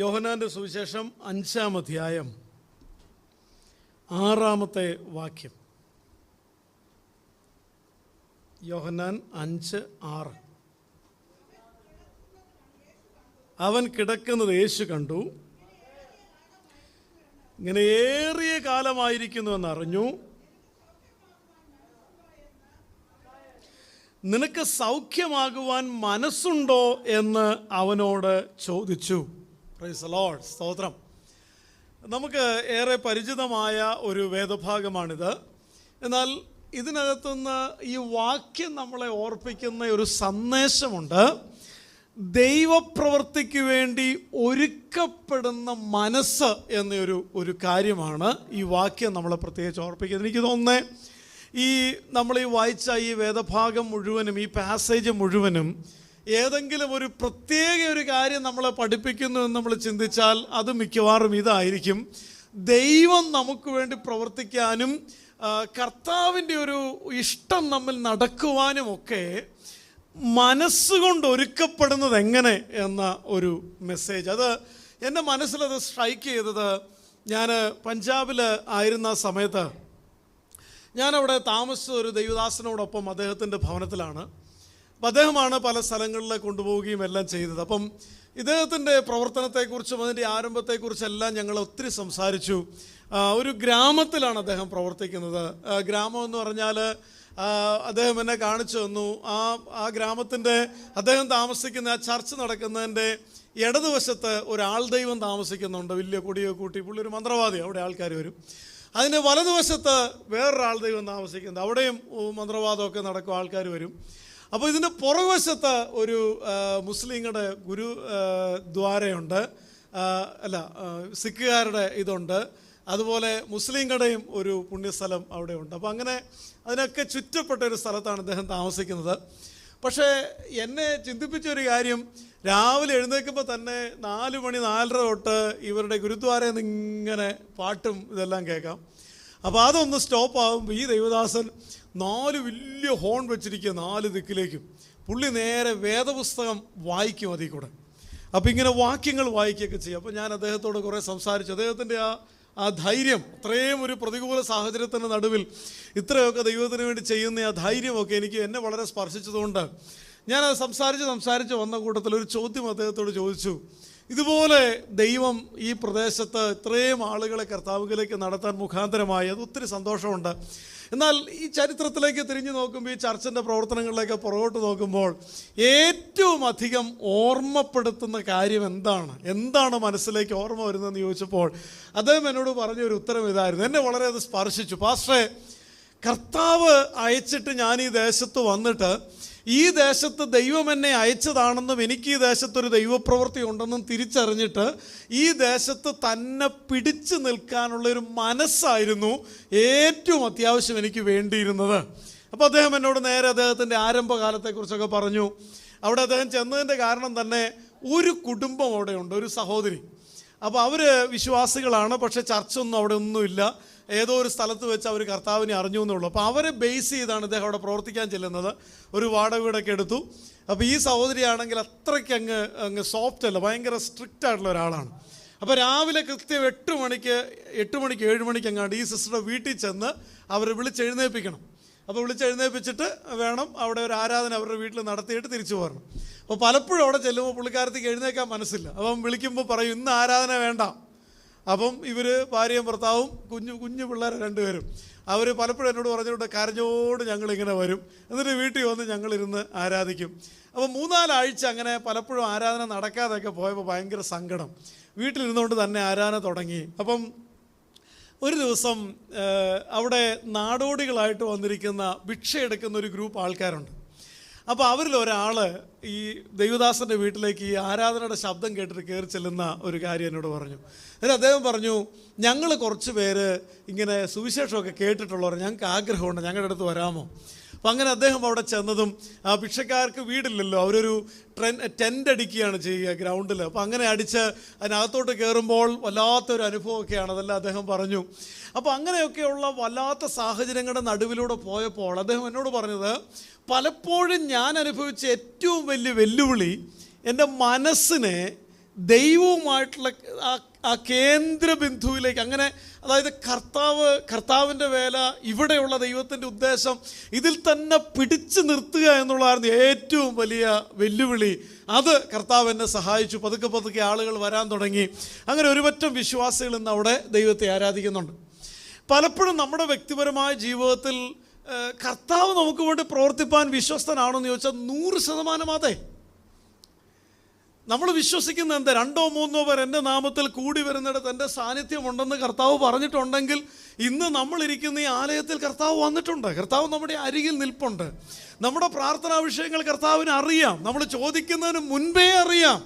യോഹന്നാന്റെ സുവിശേഷം 5-ാം അധ്യായം 6-ാമത്തെ വാക്യം. യോഹന്നാൻ 5:6. അവൻ കിടക്കുന്നത് യേശു കണ്ടു. ഇങ്ങനെ ഏറിയ കാലമായിരിക്കുന്നുവെന്നറിഞ്ഞു. നിനക്ക് സൗഖ്യമാകുവാൻ മനസ്സുണ്ടോ എന്ന് അവനോട് ചോദിച്ചു. Praise the Lord. സ്തോത്രം. നമുക്ക് ഏറെ പരിചിതമായ ഒരു വേദഭാഗമാണിത്. എന്നാൽ ഇതിനകത്തുനിന്ന് ഈ വാക്യം നമ്മളെ ഓർപ്പിക്കുന്ന ഒരു സന്ദേശമുണ്ട്. ദൈവപ്രവൃത്തിക്ക് വേണ്ടി ഒരുക്കപ്പെടുന്ന മനസ്സ് എന്നൊരു കാര്യമാണ് ഈ വാക്യം നമ്മളെ പ്രത്യേകിച്ച് ഓർപ്പിക്കുന്നത്. എനിക്ക് തോന്നുന്നത് നമ്മൾ വായിച്ച ഈ വേദഭാഗം മുഴുവനും, ഈ പാസേജ് മുഴുവനും ഏതെങ്കിലും ഒരു പ്രത്യേക ഒരു കാര്യം നമ്മളെ പഠിപ്പിക്കുന്നു എന്ന് നമ്മൾ ചിന്തിച്ചാൽ അത് മിക്കവാറും ഇതായിരിക്കും. ദൈവം നമുക്ക് വേണ്ടി പ്രവർത്തിക്കാനും കർത്താവിൻ്റെ ഒരു ഇഷ്ടം നമ്മിൽ നടക്കുവാനുമൊക്കെ മനസ്സുകൊണ്ട് ഒരുക്കപ്പെടുന്നത് എങ്ങനെ എന്ന ഒരു മെസ്സേജ്. അത് എൻ്റെ മനസ്സിലത് സ്ട്രൈക്ക് ചെയ്തത്, ഞാൻ പഞ്ചാബിൽ ആയിരുന്ന സമയത്ത് ഞാനവിടെ താമസിച്ച ഒരു ദൈവദാസനോടൊപ്പം അദ്ദേഹത്തിൻ്റെ ഭവനത്തിലാണ്. അപ്പം അദ്ദേഹമാണ് പല സ്ഥലങ്ങളിൽ കൊണ്ടുപോവുകയും എല്ലാം ചെയ്തത്. അപ്പം ഇദ്ദേഹത്തിൻ്റെ പ്രവർത്തനത്തെക്കുറിച്ചും അതിൻ്റെ ആരംഭത്തെക്കുറിച്ചെല്ലാം ഞങ്ങൾ ഒത്തിരി സംസാരിച്ചു. ഒരു ഗ്രാമത്തിലാണ് അദ്ദേഹം പ്രവർത്തിക്കുന്നത്. ഗ്രാമം എന്ന് പറഞ്ഞാൽ അദ്ദേഹം എന്നെ കാണിച്ചു തന്നു. ആ ഗ്രാമത്തിൻ്റെ അദ്ദേഹം താമസിക്കുന്ന ആ ചർച്ച് നടക്കുന്നതിൻ്റെ ഇടതുവശത്ത് ഒരാൾ ദൈവം താമസിക്കുന്നുണ്ട്. വലിയ കൊടിയോ കൂട്ടി, പുള്ളി ഒരു മന്ത്രവാദി, അവിടെ ആൾക്കാർ വരും. അതിന് വലതുവശത്ത് വേറൊരാൾ ദൈവം താമസിക്കുന്നത്, അവിടെയും മന്ത്രവാദമൊക്കെ നടക്കും, ആൾക്കാർ വരും. അപ്പോൾ ഇതിൻ്റെ പുറകുവശത്ത് ഒരു മുസ്ലിങ്ങളുടെ ദ്വാരയുണ്ട്, സിഖുകാരുടെ ഇതുണ്ട്, അതുപോലെ മുസ്ലിങ്ങളുടെയും ഒരു പുണ്യസ്ഥലം അവിടെ ഉണ്ട്. അപ്പോൾ അങ്ങനെ അതിനൊക്കെ ചുറ്റപ്പെട്ട ഒരു സ്ഥലത്താണ് അദ്ദേഹം താമസിക്കുന്നത്. പക്ഷേ എന്നെ ചിന്തിപ്പിച്ചൊരു കാര്യം, രാവിലെ എഴുന്നേൽക്കുമ്പോൾ തന്നെ 4 മണി 4:30 തൊട്ട് ഇവരുടെ ഗുരുദ്വാരയിൽ നിന്ന് ഇങ്ങനെ പാട്ടും ഇതെല്ലാം കേൾക്കാം. അപ്പോൾ അതൊന്ന് സ്റ്റോപ്പാകുമ്പോൾ ഈ ദൈവദാസൻ 4 വലിയ ഹോൺ വെച്ചിരിക്കുക 4 ദിക്കിലേക്കും. പുള്ളി നേരെ വേദപുസ്തകം വായിക്കും അതിൽ കൂടെ. അപ്പോൾ ഇങ്ങനെ വാക്യങ്ങൾ വായിക്കുകയൊക്കെ ചെയ്യും. അപ്പോൾ ഞാൻ അദ്ദേഹത്തോട് കുറേ സംസാരിച്ചു. അദ്ദേഹത്തിൻ്റെ ആ ധൈര്യം, അത്രയും ഒരു പ്രതികൂല സാഹചര്യത്തിൻ്റെ നടുവിൽ ഇത്രയൊക്കെ ദൈവത്തിന് വേണ്ടി ചെയ്യുന്ന ആ ധൈര്യമൊക്കെ എന്നെ വളരെ സ്പർശിച്ചതുകൊണ്ട് ഞാനത് സംസാരിച്ച് വന്ന കൂട്ടത്തിൽ ഒരു ചോദ്യം അദ്ദേഹത്തോട് ചോദിച്ചു. ഇതുപോലെ ദൈവം ഈ പ്രദേശത്ത് ഇത്രയും ആളുകളെ കർത്താവിലേക്ക് നടത്താൻ മുഖാന്തരമായി, അത് ഒത്തിരി സന്തോഷമുണ്ട്. എന്നാൽ ഈ ചരിത്രത്തിലേക്ക് തിരിഞ്ഞു നോക്കുമ്പോൾ, ഈ ചർച്ചിൻ്റെ പ്രവർത്തനങ്ങളിലേക്ക് പുറകോട്ട് നോക്കുമ്പോൾ ഏറ്റവും അധികം ഓർമ്മപ്പെടുത്തുന്ന കാര്യം എന്താണ് മനസ്സിലേക്ക് ഓർമ്മ വരുന്നതെന്ന് ചോദിച്ചപ്പോൾ അദ്ദേഹം എന്നോട് പറഞ്ഞൊരു ഉത്തരം ഇതായിരുന്നു. എന്നെ വളരെ അത് സ്പർശിച്ചു. പാസ്റ്ററെ, കർത്താവ് അയച്ചിട്ട് ഞാൻ ഈ ദേശത്ത് വന്നിട്ട്, ഈ ദേശത്ത് ദൈവം എന്നെ അയച്ചതാണെന്നും എനിക്ക് ഈ ദേശത്തൊരു ദൈവപ്രവൃത്തി ഉണ്ടെന്നും തിരിച്ചറിഞ്ഞിട്ട് ഈ ദേശത്ത് തന്നെ പിടിച്ചു നിൽക്കാനുള്ളൊരു മനസ്സായിരുന്നു ഏറ്റവും അത്യാവശ്യം എനിക്ക് വേണ്ടിയിരുന്നത്. അപ്പോൾ അദ്ദേഹം എന്നോട് നേരെ അദ്ദേഹത്തിൻ്റെ ആരംഭകാലത്തെക്കുറിച്ചൊക്കെ പറഞ്ഞു. അവിടെ അദ്ദേഹം ചെന്നതിൻ്റെ കാരണം തന്നെ ഒരു കുടുംബം അവിടെ ഉണ്ട്, ഒരു സഹോദരി. അപ്പോൾ അവർ വിശ്വാസികളാണ്, പക്ഷേ ചർച്ചൊന്നും അവിടെ ഒന്നുമില്ല. ഏതോ ഒരു സ്ഥലത്ത് വെച്ച് അവർ കർത്താവിനെ അറിഞ്ഞു എന്നുള്ളൂ. അപ്പോൾ അവരെ ബേസ് ചെയ്താണ് ഇദ്ദേഹം അവിടെ പ്രവർത്തിക്കാൻ ചെല്ലുന്നത്. ഒരു വാടക വീടൊക്കെ എടുത്തു. അപ്പോൾ ഈ സഹോദരിയാണെങ്കിൽ അത്രയ്ക്ക് അങ്ങ് സോഫ്റ്റ് അല്ല, ഭയങ്കര സ്ട്രിക്റ്റ് ആയിട്ടുള്ള ഒരാളാണ്. അപ്പോൾ രാവിലെ കൃത്യം 8 മണിക്ക് 7 മണിക്ക് എങ്ങാണ്ട് ഈ സിസ്റ്ററുടെ വീട്ടിൽ ചെന്ന് അവർ വിളിച്ചെഴുന്നേൽപ്പിക്കണം. അപ്പോൾ വിളിച്ചെഴുന്നേൽപ്പിച്ചിട്ട് വേണം അവിടെ ഒരു ആരാധന അവരുടെ വീട്ടിൽ നടത്തിയിട്ട് തിരിച്ചു പോരണം. അപ്പോൾ പലപ്പോഴും അവിടെ ചെല്ലുമ്പോൾ പുള്ളിക്കാരത്തേക്ക് എഴുന്നേൽക്കാൻ മനസ്സില്ല. അപ്പം വിളിക്കുമ്പോൾ പറയും, ഇന്ന് ആരാധന വേണ്ട. അപ്പം ഇവർ ഭാര്യയും ഭർത്താവും കുഞ്ഞു പിള്ളേർ 2 പേരും അവർ പലപ്പോഴും എന്നോട് പറഞ്ഞുകൊണ്ട് കരഞ്ഞോട് ഞങ്ങളിങ്ങനെ വരും. എന്നിട്ട് വീട്ടിൽ വന്ന് ഞങ്ങളിരുന്ന് ആരാധിക്കും. അപ്പോൾ 3-4 ആഴ്ച അങ്ങനെ പലപ്പോഴും ആരാധന നടക്കാതെയൊക്കെ പോയപ്പോൾ ഭയങ്കര സങ്കടം. വീട്ടിലിരുന്നുകൊണ്ട് തന്നെ ആരാധന തുടങ്ങി. അപ്പം ഒരു ദിവസം അവിടെ നാടോടികളായിട്ട് വന്നിരിക്കുന്ന ഭിക്ഷയെടുക്കുന്ന ഒരു ഗ്രൂപ്പ് ആൾക്കാരുണ്ട്. അപ്പോൾ അവരിൽ ഒരാൾ ഈ ദൈവദാസൻ്റെ വീട്ടിലേക്ക് ഈ ആരാധനയുടെ ശബ്ദം കേട്ടിട്ട് കയറി ചെല്ലുന്ന ഒരു കാര്യം എന്നോട് പറഞ്ഞു. എന്നിട്ട് അദ്ദേഹം പറഞ്ഞു, ഞങ്ങൾ കുറച്ച് പേര് ഇങ്ങനെ സുവിശേഷമൊക്കെ കേട്ടിട്ടുള്ളവർ, ഞങ്ങൾക്ക് ആഗ്രഹമുണ്ട്, ഞങ്ങളുടെ അടുത്ത് വരാമോ? അപ്പം അങ്ങനെ അദ്ദേഹം അവിടെ ചെന്നതും, ആ ഭിക്ഷക്കാർക്ക് വീടില്ലല്ലോ, അവരൊരു ടെൻ്റ് അടിക്കുകയാണ് ചെയ്യുക ഗ്രൗണ്ടിൽ. അപ്പോൾ അങ്ങനെ അടിച്ച് അതിനകത്തോട്ട് കയറുമ്പോൾ വല്ലാത്തൊരു അനുഭവമൊക്കെയാണ്, അതെല്ലാം അദ്ദേഹം പറഞ്ഞു. അപ്പോൾ അങ്ങനെയൊക്കെയുള്ള വല്ലാത്ത സാഹചര്യങ്ങളുടെ നടുവിലൂടെ പോയപ്പോൾ അദ്ദേഹം എന്നോട് പറഞ്ഞത്, പലപ്പോഴും ഞാൻ അനുഭവിച്ച ഏറ്റവും വലിയ വെല്ലുവിളി എൻ്റെ മനസ്സിനെ ദൈവവുമായിട്ടുള്ള ആ കേന്ദ്ര ബിന്ദുവിലേക്ക്, അങ്ങനെ അതായത് കർത്താവിൻ്റെ വേല, ഇവിടെയുള്ള ദൈവത്തിൻ്റെ ഉദ്ദേശം, ഇതിൽ തന്നെ പിടിച്ചു നിർത്തുക എന്നുള്ളതായിരുന്നു ഏറ്റവും വലിയ വെല്ലുവിളി. അത് കർത്താവ് എന്നെ സഹായിച്ചു. പതുക്കെ പതുക്കെ ആളുകൾ വരാൻ തുടങ്ങി. അങ്ങനെ ഒരുപറ്റം വിശ്വാസികൾ ഇന്ന് അവിടെ ദൈവത്തെ ആരാധിക്കുന്നുണ്ട്. പലപ്പോഴും നമ്മുടെ വ്യക്തിപരമായ ജീവിതത്തിൽ കർത്താവ് നമുക്ക് വേണ്ടി പ്രവർത്തിപ്പാൻ വിശ്വസ്തനാണോ എന്ന് ചോദിച്ചാൽ 100% അതെ. നമ്മൾ വിശ്വസിക്കുന്ന എന്താ? 2-3 പേർ എൻ്റെ നാമത്തിൽ കൂടി വരുന്നിടത്ത് എൻ്റെ സാന്നിധ്യമുണ്ടെന്ന് കർത്താവ് പറഞ്ഞിട്ടുണ്ടെങ്കിൽ ഇന്ന് നമ്മളിരിക്കുന്ന ഈ ആലയത്തിൽ കർത്താവ് വന്നിട്ടുണ്ട്. കർത്താവ് നമ്മുടെ അരികിൽ നിൽപ്പുണ്ട്. നമ്മുടെ പ്രാർത്ഥനാ വിഷയങ്ങൾ കർത്താവിന് അറിയാം. നമ്മൾ ചോദിക്കുന്നതിന് മുൻപേ അറിയാം.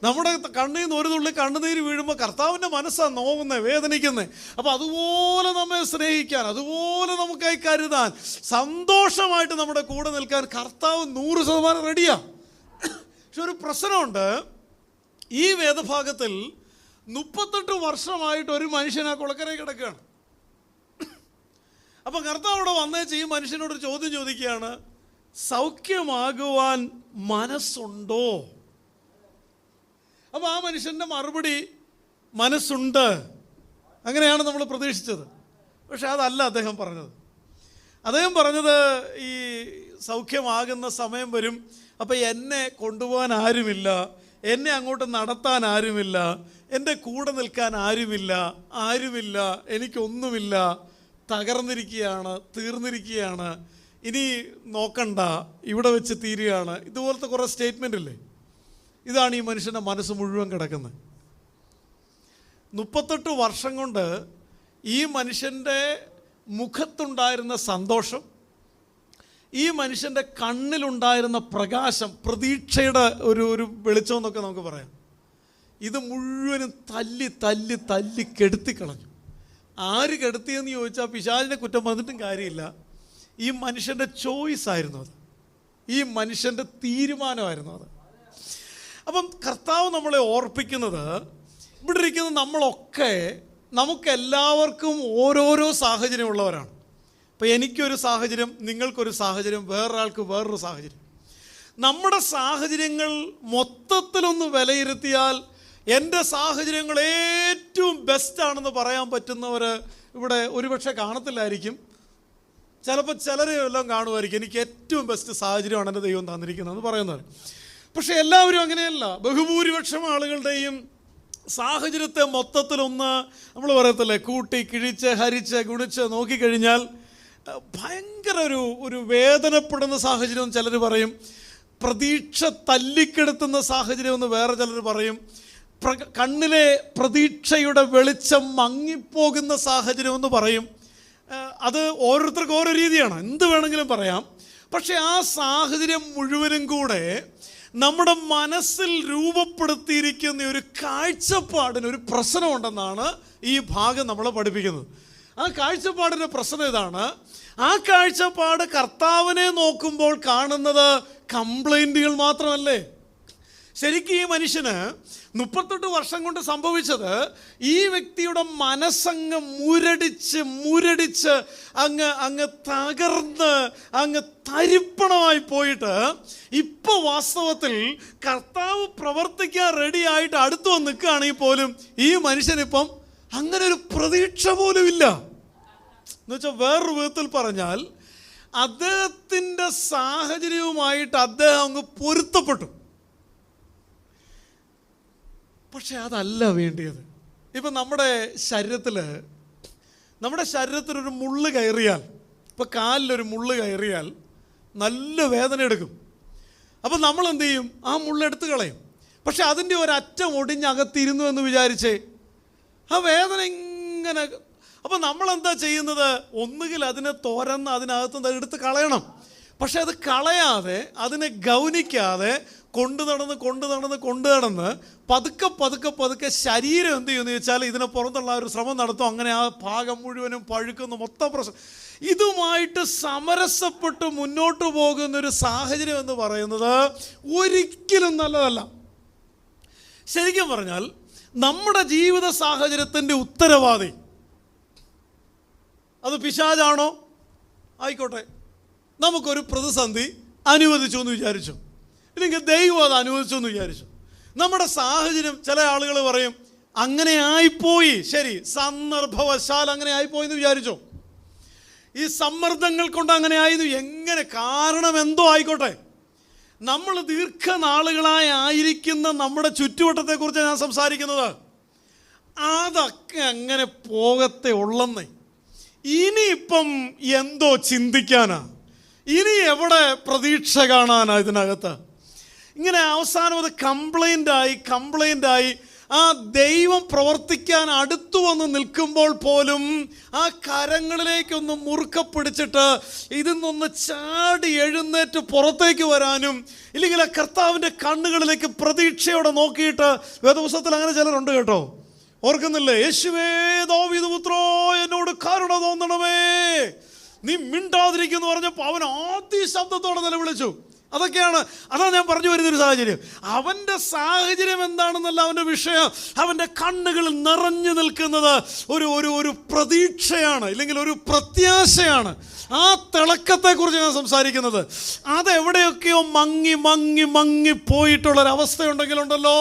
നമ്മുടെ കണ്ണിൽ നിന്ന് ഒരു തുള്ളി കണ്ണുനീര് വീഴുമ്പോൾ കർത്താവിൻ്റെ മനസ്സാണ് നോവുന്നത്, വേദനിക്കുന്നത്. അപ്പോൾ അതുപോലെ നമ്മെ സ്നേഹിക്കാൻ, അതുപോലെ നമുക്കായി കരുതാൻ, സന്തോഷമായിട്ട് നമ്മുടെ കൂടെ നിൽക്കാൻ കർത്താവ് 100% റെഡിയാണ്. പക്ഷെ ഒരു പ്രശ്നമുണ്ട്. ഈ വേദഭാഗത്തിൽ 38 വർഷമായിട്ട് ഒരു മനുഷ്യൻ ആ കുളക്കരയിൽ കിടക്കുകയാണ്. അപ്പം കർത്താവ് അവിടെ വന്നേച്ച് ഈ മനുഷ്യനോട് ചോദ്യം ചോദിക്കുകയാണ്, സൗഖ്യമാകുവാൻ മനസ്സുണ്ടോ? അപ്പോൾ ആ മനുഷ്യൻ്റെ മറുപടി മനസ്സുണ്ട്. അങ്ങനെയാണ് നമ്മൾ പ്രതീക്ഷിച്ചത്. പക്ഷെ അതല്ല അദ്ദേഹം പറഞ്ഞത്. അദ്ദേഹം പറഞ്ഞത് ഈ സൗഖ്യമാകുന്ന സമയം വരും, അപ്പം എന്നെ കൊണ്ടുപോകാൻ ആരുമില്ല, എന്നെ അങ്ങോട്ട് നടത്താൻ ആരുമില്ല, എൻ്റെ കൂടെ നിൽക്കാൻ ആരുമില്ല, എനിക്കൊന്നുമില്ല, തകർന്നിരിക്കുകയാണ്, തീർന്നിരിക്കുകയാണ്, ഇനി നോക്കണ്ട, ഇവിടെ വെച്ച് തീരുകയാണ്. ഇതുപോലത്തെ കുറേ സ്റ്റേറ്റ്മെൻ്റ് ഇല്ലേ? ഇതാണ് ഈ മനുഷ്യൻ്റെ മനസ്സ് മുഴുവൻ കിടക്കുന്നത്. 38 വർഷം കൊണ്ട് ഈ മനുഷ്യൻ്റെ മുഖത്തുണ്ടായിരുന്ന സന്തോഷം, ഈ മനുഷ്യൻ്റെ കണ്ണിലുണ്ടായിരുന്ന പ്രകാശം, പ്രതീക്ഷയുടെ ഒരു വെളിച്ചം എന്നൊക്കെ നമുക്ക് പറയാം, ഇത് മുഴുവനും തല്ലി കെടുത്തിക്കളഞ്ഞു. ആര് കെടുത്തിയെന്ന് ചോദിച്ചാൽ പിശാചിനെ കുറ്റം വന്നിട്ടും കാര്യമില്ല. ഈ മനുഷ്യൻ്റെ ചോയ്സ് ആയിരുന്നു അത്, ഈ മനുഷ്യൻ്റെ തീരുമാനമായിരുന്നു അത്. അപ്പം കർത്താവ് നമ്മളെ ഓർപ്പിക്കുന്നത്, ഇവിടെ ഇരിക്കുന്ന നമ്മളൊക്കെ, നമുക്കെല്ലാവർക്കും ഓരോരോ സാഹചര്യമുള്ളവരാണ്. അപ്പോൾ എനിക്കൊരു സാഹചര്യം, നിങ്ങൾക്കൊരു സാഹചര്യം, വേറൊരാൾക്ക് വേറൊരു സാഹചര്യം. നമ്മുടെ സാഹചര്യങ്ങൾ മൊത്തത്തിലൊന്ന് വിലയിരുത്തിയാൽ എൻ്റെ സാഹചര്യങ്ങൾ ഏറ്റവും ബെസ്റ്റാണെന്ന് പറയാൻ പറ്റുന്നവർ ഇവിടെ ഒരുപക്ഷെ കാണത്തില്ലായിരിക്കും. ചിലപ്പോൾ ചിലരെല്ലാം കാണുമായിരിക്കും, എനിക്ക് ഏറ്റവും ബെസ്റ്റ് സാഹചര്യമാണ് എൻ്റെ ദൈവം തന്നിരിക്കുന്നതെന്ന് പറയുന്നവർ. പക്ഷെ എല്ലാവരും അങ്ങനെയല്ല. ബഹുഭൂരിപക്ഷം ആളുകളുടെയും സാഹചര്യത്തെ മൊത്തത്തിലൊന്ന് നമ്മൾ പറയത്തില്ലേ, കൂട്ടി കിഴിച്ച് ഹരിച്ച് ഗുണിച്ച് നോക്കിക്കഴിഞ്ഞാൽ ഭയങ്കര ഒരു വേദനപ്പെടുന്ന സാഹചര്യം ചിലർ പറയും, പ്രതീക്ഷ തല്ലിക്കെടുത്തുന്ന സാഹചര്യമെന്ന് വേറെ ചിലർ പറയും, കണ്ണിലെ പ്രതീക്ഷയുടെ വെളിച്ചം മങ്ങിപ്പോകുന്ന സാഹചര്യമെന്ന് പറയും. അത് ഓരോരുത്തർക്കും ഓരോ രീതിയാണ്, എന്ത് വേണമെങ്കിലും പറയാം. പക്ഷെ ആ സാഹചര്യം മുഴുവനും കൂടെ നമ്മുടെ മനസ്സിൽ രൂപപ്പെടുത്തിയിരിക്കുന്ന ഒരു കാഴ്ചപ്പാടിന് ഒരു പ്രശ്നമുണ്ടെന്നാണ് ഈ ഭാഗം നമ്മളെ പഠിപ്പിക്കുന്നത്. ആ കാഴ്ചപ്പാടിൻ്റെ പ്രശ്നം ഇതാണ്. ആ കാഴ്ചപ്പാട് കർത്താവിനെ നോക്കുമ്പോൾ കാണുന്നത് കംപ്ലൈൻറ്റുകൾ മാത്രമല്ലേ. ശരിക്കും ഈ മനുഷ്യന് 38 വർഷം കൊണ്ട് സംഭവിച്ചത്, ഈ വ്യക്തിയുടെ മനസ്സങ്ങ് മുരടിച്ച് അങ്ങ് തകർന്ന് അങ്ങ് തരിപ്പണമായി പോയിട്ട് ഇപ്പോൾ വാസ്തവത്തിൽ കർത്താവ് പ്രവർത്തിക്കാൻ റെഡിയായിട്ട് അടുത്ത് വന്ന് നിൽക്കുകയാണെങ്കിൽ പോലും ഈ മനുഷ്യനിപ്പം അങ്ങനെ ഒരു പ്രതീക്ഷ പോലും ഇല്ല. എന്നുവെച്ചാൽ വേറൊരു വിധത്തിൽ പറഞ്ഞാൽ അദ്ദേഹത്തിൻ്റെ സാഹചര്യവുമായിട്ട് അദ്ദേഹം അങ്ങ് പൊരുത്തപ്പെട്ടു. പക്ഷെ അതല്ല വേണ്ടിയത്. ഇപ്പം നമ്മുടെ ശരീരത്തിലൊരു മുള്ള് കയറിയാൽ, ഇപ്പം കാലിലൊരു മുള്ള് കയറിയാൽ നല്ല വേദന എടുക്കും. അപ്പം നമ്മൾ എന്ത് ചെയ്യും? ആ മുള്ളെടുത്ത് കളയും. പക്ഷെ അതിൻ്റെ ഒരറ്റം ഒടിഞ്ഞകത്തിരുന്നു എന്ന് വിചാരിച്ചേ, ആ വേദന ഇങ്ങനെ. അപ്പം നമ്മളെന്താ ചെയ്യുന്നത്? ഒന്നുകിൽ അതിനെ തുരന്ന് അതിനകത്ത് എടുത്ത് കളയണം. പക്ഷെ അത് കളയാതെ, അതിനെ ഗൗനിക്കാതെ കൊണ്ടു നടന്ന് പതുക്കെ ശരീരം എന്ത് ചെയ്യുമെന്ന് ചോദിച്ചാൽ ഇതിനെ പുറത്തുള്ള ഒരു ശ്രമം നടത്തും. അങ്ങനെ ആ ഭാഗം മുഴുവനും പഴുക്കുന്നു, മൊത്തം പ്രശ്നം. ഇതുമായിട്ട് സമരസപ്പെട്ട് മുന്നോട്ട് പോകുന്നൊരു സാഹചര്യം എന്ന് പറയുന്നത് ഒരിക്കലും നല്ലതല്ല. ശരിക്കും പറഞ്ഞാൽ നമ്മുടെ ജീവിത സാഹചര്യത്തിൻ്റെ ഉത്തരവാദി അത് പിശാചാണോ? ആയിക്കോട്ടെ, നമുക്കൊരു പ്രതിസന്ധി അനുവദിച്ചു എന്ന് വിചാരിച്ചു, ഇല്ലെങ്കിൽ ദൈവം അത് അനുവദിച്ചു എന്ന് വിചാരിച്ചു. നമ്മുടെ സാഹചര്യം, ചില ആളുകൾ പറയും അങ്ങനെ ആയിപ്പോയി. ശരി, സന്ദർഭവശാൽ അങ്ങനെ ആയിപ്പോയി എന്ന് വിചാരിച്ചോ. ഈ സമ്മർദ്ദങ്ങൾ കൊണ്ട് അങ്ങനെ ആയിരുന്നു, എങ്ങനെ, കാരണം എന്തോ ആയിക്കോട്ടെ. നമ്മൾ ദീർഘനാളുകളായി ആയിരിക്കുന്ന നമ്മുടെ ചുറ്റുവട്ടത്തെക്കുറിച്ച് ഞാൻ സംസാരിക്കുന്നത്. അതൊക്കെ അങ്ങനെ പോകത്തെ ഉള്ളെന്നേ. ഇനിയിപ്പം എന്തോ ചിന്തിക്കാനാ, ഇനി എവിടെ പ്രതീക്ഷ കാണാനാ ഇതിനകത്ത്? ഇങ്ങനെ അവസാനം അത് കംപ്ലൈൻ്റായി ആ ദൈവം പ്രവർത്തിക്കാൻ അടുത്തു വന്ന് നിൽക്കുമ്പോൾ പോലും ആ കരങ്ങളിലേക്കൊന്ന് മുറുക്ക പിടിച്ചിട്ട് ഇതിൽ നിന്നൊന്ന് ചാടി എഴുന്നേറ്റ് പുറത്തേക്ക് വരാനും, ഇല്ലെങ്കിൽ ആ കർത്താവിൻ്റെ കണ്ണുകളിലേക്ക് പ്രതീക്ഷയോടെ നോക്കിയിട്ട്, വേദപുസ്തകത്തിൽ അങ്ങനെ ചിലരുണ്ട് കേട്ടോ. ഓർക്കുന്നില്ലേ? യേശുവേ ദാവീദ് പുത്രോ എന്നോട് കരുണ തോന്നണമേ, നീ മിണ്ടാതിരിക്കുന്നു പറഞ്ഞപ്പോൾ അവൻ ആദ്യ ശബ്ദത്തോടെ നിലവിളിച്ചു. അതാണ് ഞാൻ പറഞ്ഞു വരുന്നൊരു സാഹചര്യം. അവൻ്റെ സാഹചര്യം എന്താണെന്നല്ല അവൻ്റെ വിഷയം. അവൻ്റെ കണ്ണുകളിൽ നിറഞ്ഞു നിൽക്കുന്നത് ഒരു പ്രതീക്ഷയാണ്, ഇല്ലെങ്കിൽ ഒരു പ്രത്യാശയാണ്. ആ തിളക്കത്തെക്കുറിച്ച് ഞാൻ സംസാരിക്കുന്നത്. അതെവിടെയൊക്കെയോ മങ്ങി പോയിട്ടുള്ളൊരവസ്ഥയുണ്ടെങ്കിലുണ്ടല്ലോ,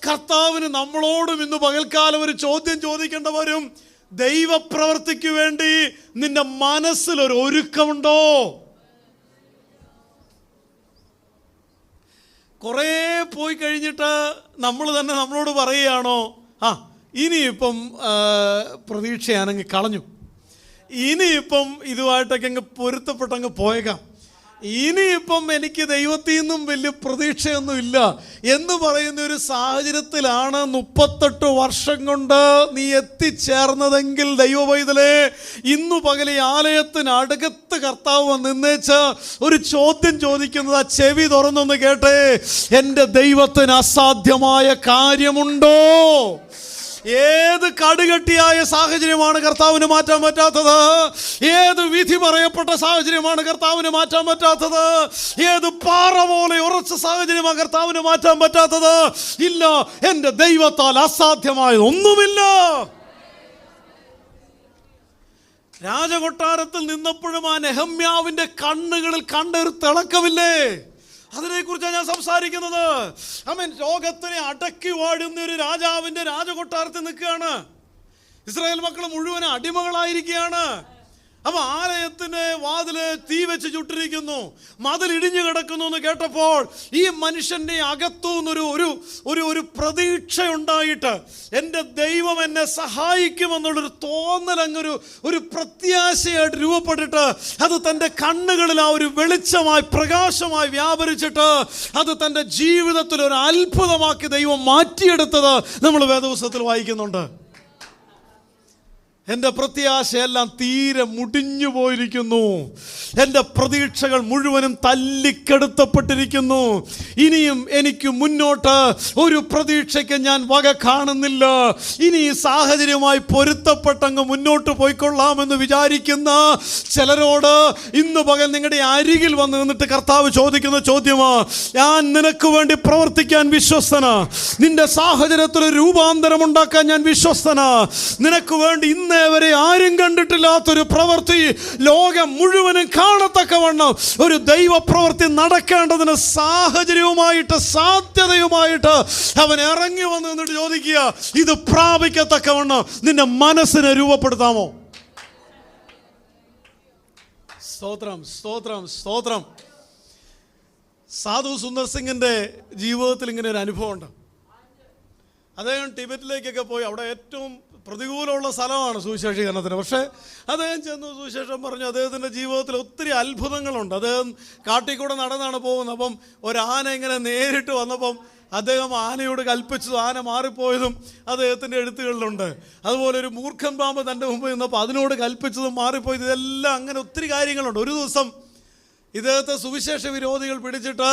കർത്താവിന് നമ്മളോടും ഇന്ന് പകൽക്കാലം ഒരു ചോദ്യം ചോദിക്കേണ്ട വരും. ദൈവപ്രവൃത്തിക്ക് വേണ്ടി നിന്റെ മനസ്സിലൊരു ഒരുക്കമുണ്ടോ? കുറേ പോയി കഴിഞ്ഞിട്ട് നമ്മൾ തന്നെ നമ്മളോട് പറയുകയാണോ, ഇനിയിപ്പം പ്രതീക്ഷയാണെങ്കിൽ കളഞ്ഞു, ഇനിയിപ്പം ഇതുമായിട്ടൊക്കെ അങ്ങ് പൊരുത്തപ്പെട്ടങ്ങ് പോയേക്കാം, ഇനിയിപ്പം എനിക്ക് ദൈവത്തിൽ നിന്നും വലിയ പ്രതീക്ഷയൊന്നും ഇല്ല എന്ന് പറയുന്ന ഒരു സാഹചര്യത്തിലാണ് 38 വർഷം കൊണ്ട് നീ എത്തിച്ചേർന്നതെങ്കിൽ, ദൈവപൈതലേ, ഇന്നു പകൽ ഈ ആലയത്തിനടുക്കത്ത് കർത്താവ് നിന്നേച്ച് ഒരു ചോദ്യം ചോദിക്കുന്നത്, ആ ചെവി തുറന്നൊന്ന് കേട്ടെ. എൻ്റെ ദൈവത്തിന് അസാധ്യമായ കാര്യമുണ്ടോ? ഏത് കടുകട്ടിയായ സാഹചര്യമാണ് കർത്താവിന് മാറ്റാൻ പറ്റാത്തത്? ഏത് വിധി പറയപ്പെട്ട സാഹചര്യമാണ് കർത്താവിന് മാറ്റാൻ പറ്റാത്തത്? ഏത് പാറ പോലെ ഉറച്ച സാഹചര്യമാണ് കർത്താവിന് മാറ്റാൻ പറ്റാത്തത്? ഇല്ല, എൻ്റെ ദൈവത്താൽ അസാധ്യമായത് ഒന്നുമില്ല. രാജകൊട്ടാരത്തിൽ നിന്നപ്പോഴും ആ നെഹമ്യാവിൻ്റെ കണ്ണുകളിൽ കണ്ടൊരു തിളക്കമില്ലേ? അതിനെക്കുറിച്ചാണ് ഞാൻ സംസാരിക്കുന്നത്. ലോകത്തിനെ അടക്കി വാഴുന്ന ഒരു രാജാവിൻ്റെ രാജകൊട്ടാരത്തിൽ നിൽക്കുകയാണ്. ഇസ്രായേൽ മക്കൾ മുഴുവൻ അടിമകളായിരിക്കുകയാണ്. അപ്പൊ ആലയത്തിന്റെ വാതില് തീ വെച്ച് ചുട്ടിരിക്കുന്നു, മതിൽ ഇടിഞ്ഞു കിടക്കുന്നു എന്ന് കേട്ടപ്പോൾ ഈ മനുഷ്യന്റെ അകത്തുനിന്നൊരു ഒരു പ്രതീക്ഷ ഉണ്ടായിട്ട്, എൻ്റെ ദൈവം എന്നെ സഹായിക്കുമെന്നുള്ളൊരു തോന്നൽ ഒരു പ്രത്യാശയായിട്ട് രൂപപ്പെട്ടിട്ട്, അത് തൻ്റെ കണ്ണുകളിൽ ആ ഒരു വെളിച്ചമായി പ്രകാശമായി വ്യാപരിച്ചിട്ട് അത് തൻ്റെ ജീവിതത്തിൽ ഒരു അത്ഭുതമാക്കി ദൈവം മാറ്റിയെടുത്തത് നമ്മൾ വേദപുസ്തകത്തിൽ വായിക്കുന്നുണ്ട്. എൻ്റെ പ്രത്യാശയെല്ലാം തീരെ മുടിഞ്ഞു പോയിരിക്കുന്നു. എൻ്റെ പ്രതീക്ഷകൾ മുഴുവനും തല്ലിക്കെടുത്തപ്പെട്ടിരിക്കുന്നു. ഇനിയും എനിക്ക് മുന്നോട്ട് ഒരു പ്രതീക്ഷയ്ക്ക് ഞാൻ വക കാണുന്നില്ല. ഇനി ഈ സാഹചര്യവുമായി പൊരുത്തപ്പെട്ടങ്ങ് മുന്നോട്ട് പോയിക്കൊള്ളാമെന്ന് വിചാരിക്കുന്ന ചിലരോട് ഇന്ന് പകൽ നിങ്ങളുടെ അരികിൽ വന്ന് നിന്നിട്ട് കർത്താവ് ചോദിക്കുന്ന ചോദ്യമാ, ഞാൻ നിനക്ക് വേണ്ടി പ്രവർത്തിക്കാൻ വിശ്വസ്തനാ, നിന്റെ സാഹചര്യത്തിൽ രൂപാന്തരം ഉണ്ടാക്കാൻ ഞാൻ വിശ്വസ്തനാ. നിനക്ക് വേണ്ടി വരെ ആരും കണ്ടിട്ടില്ലാത്തൊരു പ്രവൃത്തി ലോകം മുഴുവനും കാണത്തക്കവണ്ണം ഒരു ദൈവപ്രവൃത്തി നടക്കേണ്ടതിന് സാഹചര്യവുമായിട്ട് സാധ്യതയുമായിട്ട് അവൻ ഇറങ്ങി വന്ന് നിന്നിട്ട് ചോദിക്കുക, ഇത് പ്രാപിക്കത്തക്കവണ്ണം നിന്റെ മനസ്സിനെ രൂപപ്പെടുത്താമോ? സ്തോത്രം, സ്തോത്രം, സ്തോത്രം. സാധു സുന്ദർ സിംഗിന്റെ ജീവിതത്തിൽ ഇങ്ങനെ ഒരു അനുഭവമുണ്ട്. അദ്ദേഹം ടിബറ്റിലേക്കൊക്കെ പോയി, അവിടെ ഏറ്റവും പ്രതികൂലമുള്ള സ്ഥലമാണ് സുവിശേഷീകരണത്തിന്. പക്ഷേ അദ്ദേഹം ചെന്ന് സുവിശേഷം പറഞ്ഞു. അദ്ദേഹത്തിൻ്റെ ജീവിതത്തിൽ ഒത്തിരി അത്ഭുതങ്ങളുണ്ട്. അദ്ദേഹം കാട്ടിക്കൂടെ നടന്നാണ് പോകുന്നത്. അപ്പം ഒരാന ഇങ്ങനെ നേരിട്ട് വന്നപ്പം അദ്ദേഹം ആനയോട് കൽപ്പിച്ചതും ആന മാറിപ്പോയതും അദ്ദേഹത്തിൻ്റെ എഴുത്തുകളിലുണ്ട്. അതുപോലെ ഒരു മൂർഖൻ പാമ്പ് തൻ്റെ മുമ്പ് നിന്നപ്പോൾ അതിനോട് കൽപ്പിച്ചതും മാറിപ്പോയത്, ഇതെല്ലാം അങ്ങനെ ഒത്തിരി കാര്യങ്ങളുണ്ട്. ഒരു ദിവസം ഇദ്ദേഹത്തെ സുവിശേഷ വിരോധികൾ പിടിച്ചിട്ട്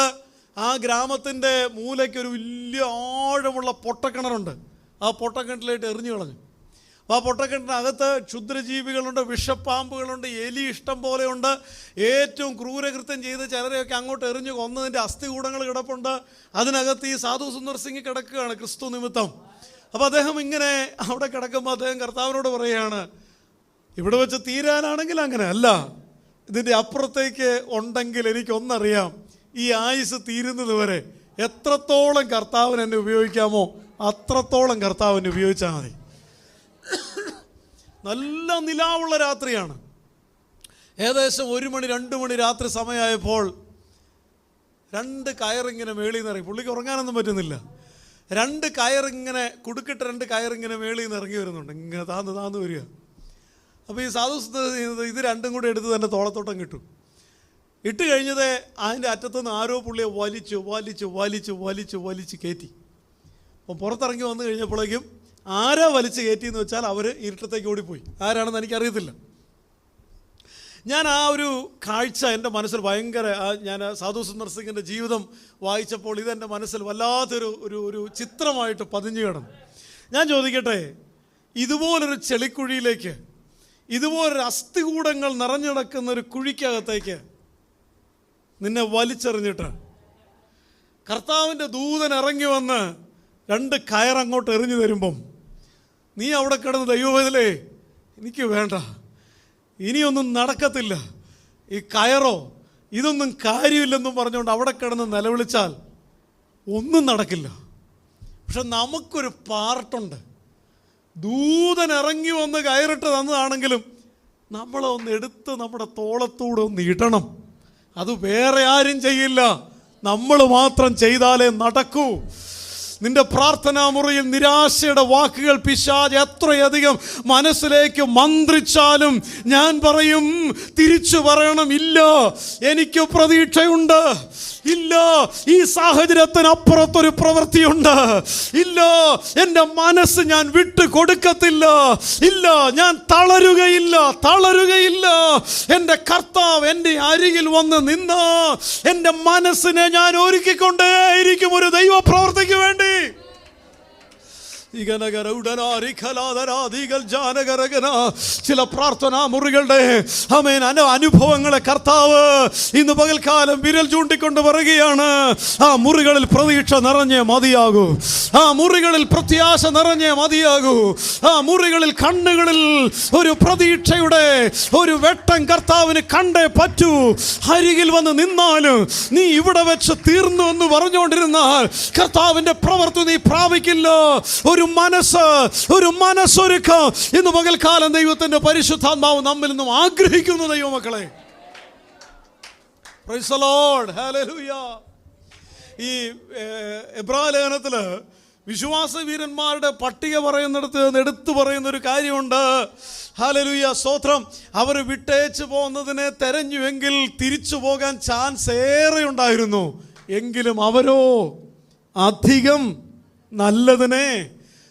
ആ ഗ്രാമത്തിൻ്റെ മൂലയ്ക്ക് ഒരു വലിയ ആഴമുള്ള പൊട്ടക്കിണറുണ്ട്. ആ പൊട്ടക്കിണറ്റിലായിട്ട് എറിഞ്ഞു കളഞ്ഞു. അപ്പോൾ ആ പൊട്ടക്കിണറ്റിനകത്ത് ക്ഷുദ്രജീവികളുണ്ട്, വിഷപ്പാമ്പുകളുണ്ട്, എലി ഇഷ്ടം പോലെയുണ്ട്. ഏറ്റവും ക്രൂരകൃത്യം ചെയ്ത് ചിലരെയൊക്കെ അങ്ങോട്ട് എറിഞ്ഞു കൊന്നതിൻ്റെ അസ്ഥികൂടങ്ങൾ കിടപ്പുണ്ട്. അതിനകത്ത് ഈ സാധു സുന്ദർ സിംഗ് കിടക്കുകയാണ് ക്രിസ്തു നിമിത്തം. അപ്പോൾ അദ്ദേഹം ഇങ്ങനെ അവിടെ കിടക്കുമ്പോൾ അദ്ദേഹം കർത്താവിനോട് പറയുകയാണ്, ഇവിടെ വെച്ച് തീരാനാണെങ്കിൽ അങ്ങനെ അല്ല, ഇതിൻ്റെ അപ്പുറത്തേക്ക് ഉണ്ടെങ്കിൽ എനിക്കൊന്നറിയാം, ഈ ആയുസ് തീരുന്നത് വരെ എത്രത്തോളം കർത്താവിന് എന്നെ ഉപയോഗിക്കാമോ അത്രത്തോളം കർത്താവിനെ ഉപയോഗിച്ചാൽ മതി. നല്ല നിലാവുള്ള രാത്രിയാണ്. ഏകദേശം 1 മണി 2 മണി രാത്രി സമയമായപ്പോൾ 2 കയറിങ്ങനെ മേളിൽ നിന്ന് ഇറങ്ങി. പുള്ളിക്ക് ഉറങ്ങാനൊന്നും പറ്റുന്നില്ല. 2 കയറിങ്ങനെ കുടുക്കിട്ട് 2 കയറിങ്ങനെ മേളിൽ നിന്ന് ഇറങ്ങി വരുന്നുണ്ട്. ഇങ്ങനെ താന്ന് വരിക. അപ്പോൾ ഈ സാധു ഇത് 2 കൂടെ എടുത്ത് തന്നെ തോളത്തോട്ടം കിട്ടും. ഇട്ട് കഴിഞ്ഞത് അതിൻ്റെ അറ്റത്തുനിന്ന് ആരോ പുള്ളിയെ വലിച്ച് കയറ്റി. അപ്പം പുറത്തിറങ്ങി വന്നു കഴിഞ്ഞപ്പോഴേക്കും ആരാ വലിച്ച് കയറ്റിയെന്ന് വെച്ചാൽ അവർ ഇരുട്ടത്തേക്ക് ഓടിപ്പോയി. ആരാണെന്ന് എനിക്കറിയത്തില്ല. ഞാൻ ആ ഒരു കാഴ്ച എൻ്റെ മനസ്സിൽ ഭയങ്കര, ഞാൻ സാധു സുന്ദർ സിംഗിൻ്റെ ജീവിതം വായിച്ചപ്പോൾ ഇതെൻ്റെ മനസ്സിൽ വല്ലാത്തൊരു ചിത്രമായിട്ട് പതിഞ്ഞു കിടന്നു. ഞാൻ ചോദിക്കട്ടെ, ഇതുപോലൊരു ചെളിക്കുഴിയിലേക്ക്, ഇതുപോലൊരു അസ്ഥികൂടങ്ങൾ നിറഞ്ഞിടക്കുന്ന ഒരു കുഴിക്കകത്തേക്ക് നിന്നെ വലിച്ചെറിഞ്ഞിട്ട് കർത്താവിൻ്റെ ദൂതൻ ഇറങ്ങി വന്ന് 2 കയറങ്ങോട്ട് എറിഞ്ഞു തരുമ്പം നീ അവിടെ കിടന്ന് ദൈവവേദലേ എനിക്ക് വേണ്ട, ഇനിയൊന്നും നടക്കത്തില്ല, ഈ കയറോ ഇതൊന്നും കാര്യമില്ലെന്നും പറഞ്ഞുകൊണ്ട് അവിടെ കിടന്ന് നിലവിളിച്ചാൽ ഒന്നും നടക്കില്ല. പക്ഷെ നമുക്കൊരു പാർട്ടുണ്ട്. ദൂതൻ ഇറങ്ങി വന്ന് കയറിട്ട് തന്നതാണെങ്കിലും നമ്മളൊന്ന് എടുത്ത് നമ്മുടെ തോളത്തൂടെ ഒന്ന് ഇടണം. അത് വേറെ ആരും ചെയ്യില്ല, നമ്മൾ മാത്രം ചെയ്താലേ നടക്കൂ. നിന്റെ പ്രാർത്ഥനാ മുറിയിൽ നിരാശയുടെ വാക്കുകൾ പിശാച് എത്രയധികം മനസ്സിലേക്ക് മന്ത്രിച്ചാലും ഞാൻ പറയും, തിരിച്ചു പറയണം, ഇല്ല, എനിക്ക് പ്രതീക്ഷയുണ്ട്, ഇല്ല, ഈ സാഹചര്യത്തിനപ്പുറത്തൊരു പ്രവൃത്തിയുണ്ട്, ഇല്ല, എൻ്റെ മനസ്സ് ഞാൻ വിട്ടു കൊടുക്കത്തില്ല, ഇല്ല, ഞാൻ തളരുകയില്ല. എൻ്റെ കർത്താവ് എൻ്റെ അരികിൽ വന്ന് നിന്ന് എൻ്റെ മനസ്സിനെ ഞാൻ ഒരുക്കിക്കൊണ്ടേയിരിക്കും ഒരു ദൈവ പ്രവൃത്തിക്ക് വേണ്ടി. ചില പ്രാർത്ഥനാ മുറികളുടെ അനുഭവങ്ങളെ കർത്താവ് ഇന്ന് പകൽക്കാലം വിരൽ ചൂണ്ടിക്കൊണ്ട് പറയുകയാണ്. ആ മുറികളിൽ പ്രതീക്ഷ നിറഞ്ഞേ മതിയാകൂ, ആ മുറികളിൽ പ്രത്യാശ നിറഞ്ഞേ മതിയാകൂ, ആ മുറികളിൽ കണ്ണുകളിൽ ഒരു പ്രതീക്ഷയുടെ ഒരു വെട്ടം കർത്താവിന് കണ്ടേ പറ്റൂ. അരികിൽ വന്ന് നിന്നാലും നീ ഇവിടെ വെച്ച് തീർന്നു എന്ന് പറഞ്ഞുകൊണ്ടിരുന്നാൽ കർത്താവിന്റെ പ്രവൃത്തി നീ പ്രാപിക്കില്ല. ഒരു മനസ്സൊരുക്കം ഇന്ന് പകൽക്കാലം ദൈവത്തിന്റെ പരിശുദ്ധാത്മാവ് നമ്മിൽ നിന്നും ആഗ്രഹിക്കുന്നു. ദൈവമക്കളെ, പ്രൈസ് ദി ലോർഡ്, ഹല്ലേലൂയ. ഈ എബ്രായ ലേഖനത്തില് വിശ്വാസ വീരന്മാരുടെ പട്ടിക പറയുന്നിടത്ത് എടുത്തു പറയുന്ന ഒരു കാര്യമുണ്ട്. ഹല്ലേലൂയ, സ്തോത്രം. അവർ വിട്ടേച്ചു പോകുന്നതിനെ തെരഞ്ഞുവെങ്കിൽ തിരിച്ചു പോകാൻ ചാൻസ് ഏറെ ഉണ്ടായിരുന്നു. എങ്കിലും അവരോ അധികം നല്ലതിനെ,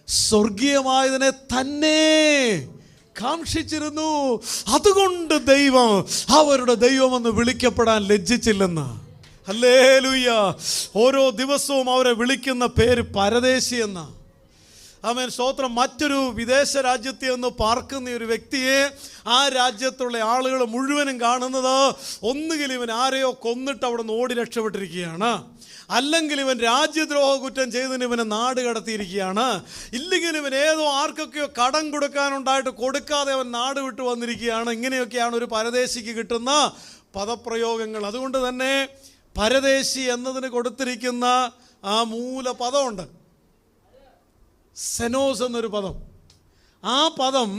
സ്വർഗീയമായതിനെ തന്നെ കാക്ഷിച്ചിരുന്നു. അതുകൊണ്ട് ദൈവം അവരുടെ ദൈവമെന്ന് വിളിക്കപ്പെടാൻ ലജ്ജിച്ചില്ലെന്ന്. ഹല്ലേലൂയ. ഓരോ ദിവസവും അവരെ വിളിക്കുന്ന പേര് പരദേശി എന്ന. ആമേൻ, സ്തോത്രം. മറ്റൊരു വിദേശ രാജ്യത്ത് നിന്ന് പാർക്കുന്ന ഒരു വ്യക്തിയെ ആ രാജ്യത്തുള്ള ആളുകൾ മുഴുവനും കാണുന്നത് ഒന്നുകിൽ ഇവൻ ആരെയോ കൊന്നിട്ട് അവിടെ നിന്ന് ഓടി രക്ഷപ്പെട്ടിരിക്കുകയാണ്, അല്ലെങ്കിൽ ഇവൻ രാജ്യദ്രോഹ കുറ്റം ചെയ്തതിന് ഇവനെ നാട് കടത്തിയിരിക്കുകയാണ്, ഇല്ലെങ്കിൽ ഇവൻ ഏതോ ആർക്കൊക്കെയോ കടം കൊടുക്കാനുണ്ടായിട്ട് കൊടുക്കാതെ അവൻ നാട് വിട്ടു വന്നിരിക്കുകയാണ്. ഇങ്ങനെയൊക്കെയാണ് ഒരു പരദേശിക്ക് കിട്ടുന്ന പദപ്രയോഗങ്ങൾ. അതുകൊണ്ട് തന്നെ പരദേശി എന്നതിന് കൊടുത്തിരിക്കുന്ന ആ മൂലപദമുണ്ട്, സെനോസ് എന്നൊരു പദം. ആ പദം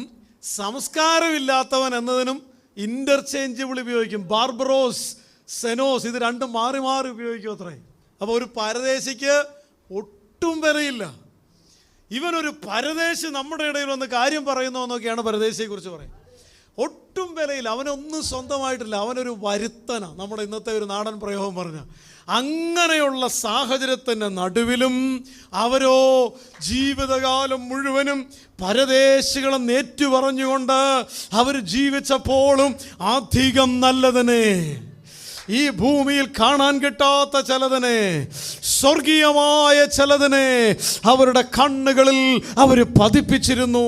സംസ്കാരമില്ലാത്തവൻ എന്നതിനും ഇന്റർചേഞ്ചബിൾ ഉപയോഗിക്കും. ബാർബറോസ്, സെനോസ്, ഇത് രണ്ടും മാറി മാറി ഉപയോഗിക്കും അത്രേ. അപ്പോൾ ഒരു പരദേശിക്ക് ഒട്ടും വിലയില്ല. ഇവനൊരു പരദേശി നമ്മുടെ ഇടയിൽ വന്ന് കാര്യം പറയുന്നു എന്നൊക്കെയാണ് പരദേശിയെക്കുറിച്ച് പറയുന്നത്. ഒട്ടും വിലയില്ല, അവനൊന്നും സ്വന്തമായിട്ടില്ല, അവനൊരു വരുത്തനാണ്. നമ്മുടെ ഇന്നത്തെ ഒരു നാടൻ പ്രയോഗം പറഞ്ഞ അങ്ങനെയുള്ള സാഹചര്യത്തിൻ്റെ നടുവിലും അവരോ ജീവിതകാലം മുഴുവനും പരദേശികളെ നേറ്റുപറഞ്ഞുകൊണ്ട് അവർ ജീവിച്ചപ്പോഴും അധികം നല്ലതിനെ, ഈ ഭൂമിയിൽ കാണാൻ കിട്ടാത്ത ചിലതിനെ, സ്വർഗീയമായ ചിലതിനെ അവരുടെ കണ്ണുകളിൽ അവർ പതിപ്പിച്ചിരുന്നു.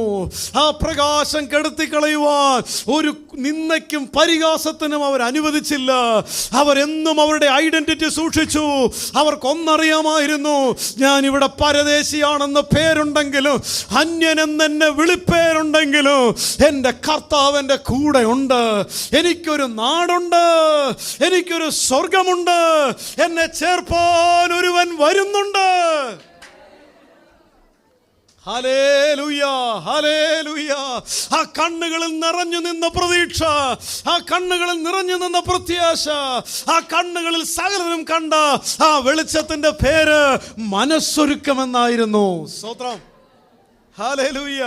ആ പ്രകാശം കെടുത്തിക്കളയുവാൻ ഒരു നിന്ദയ്ക്കും പരിഹാസത്തിനും അവർ അനുവദിച്ചില്ല. അവരെന്നും അവരുടെ ഐഡന്റിറ്റി സൂക്ഷിച്ചു. അവർക്കൊന്നറിയാമായിരുന്നു, ഞാൻ ഇവിടെ പരദേശിയാണെന്ന് പേരുണ്ടെങ്കിലും, അന്യനെന്നെ വിളിപ്പേരുണ്ടെങ്കിലും എൻ്റെ കർത്താവ് എൻ്റെ കൂടെ ഉണ്ട്. എനിക്കൊരു നാടുണ്ട്, എനിക്കൊരു സ്വർഗമുണ്ട്, എന്നെ ചേർപ്പാൻ ഒരുവൻ വരുന്നുണ്ട്. Hallelujah, hallelujah. ആ കണ്ണുകളിൽ നിറഞ്ഞു നിന്ന പ്രതീക്ഷ, ആ കണ്ണുകളിൽ നിറഞ്ഞു നിന്ന പ്രത്യാശ, ആ കണ്ണുകളിൽ സകലരും കണ്ട ആ വെളിച്ചത്തിന്റെ പേര് മനസ്സൊരുക്കമെന്നായിരുന്നു. സ്തോത്രം, ഹല്ലേലൂയ.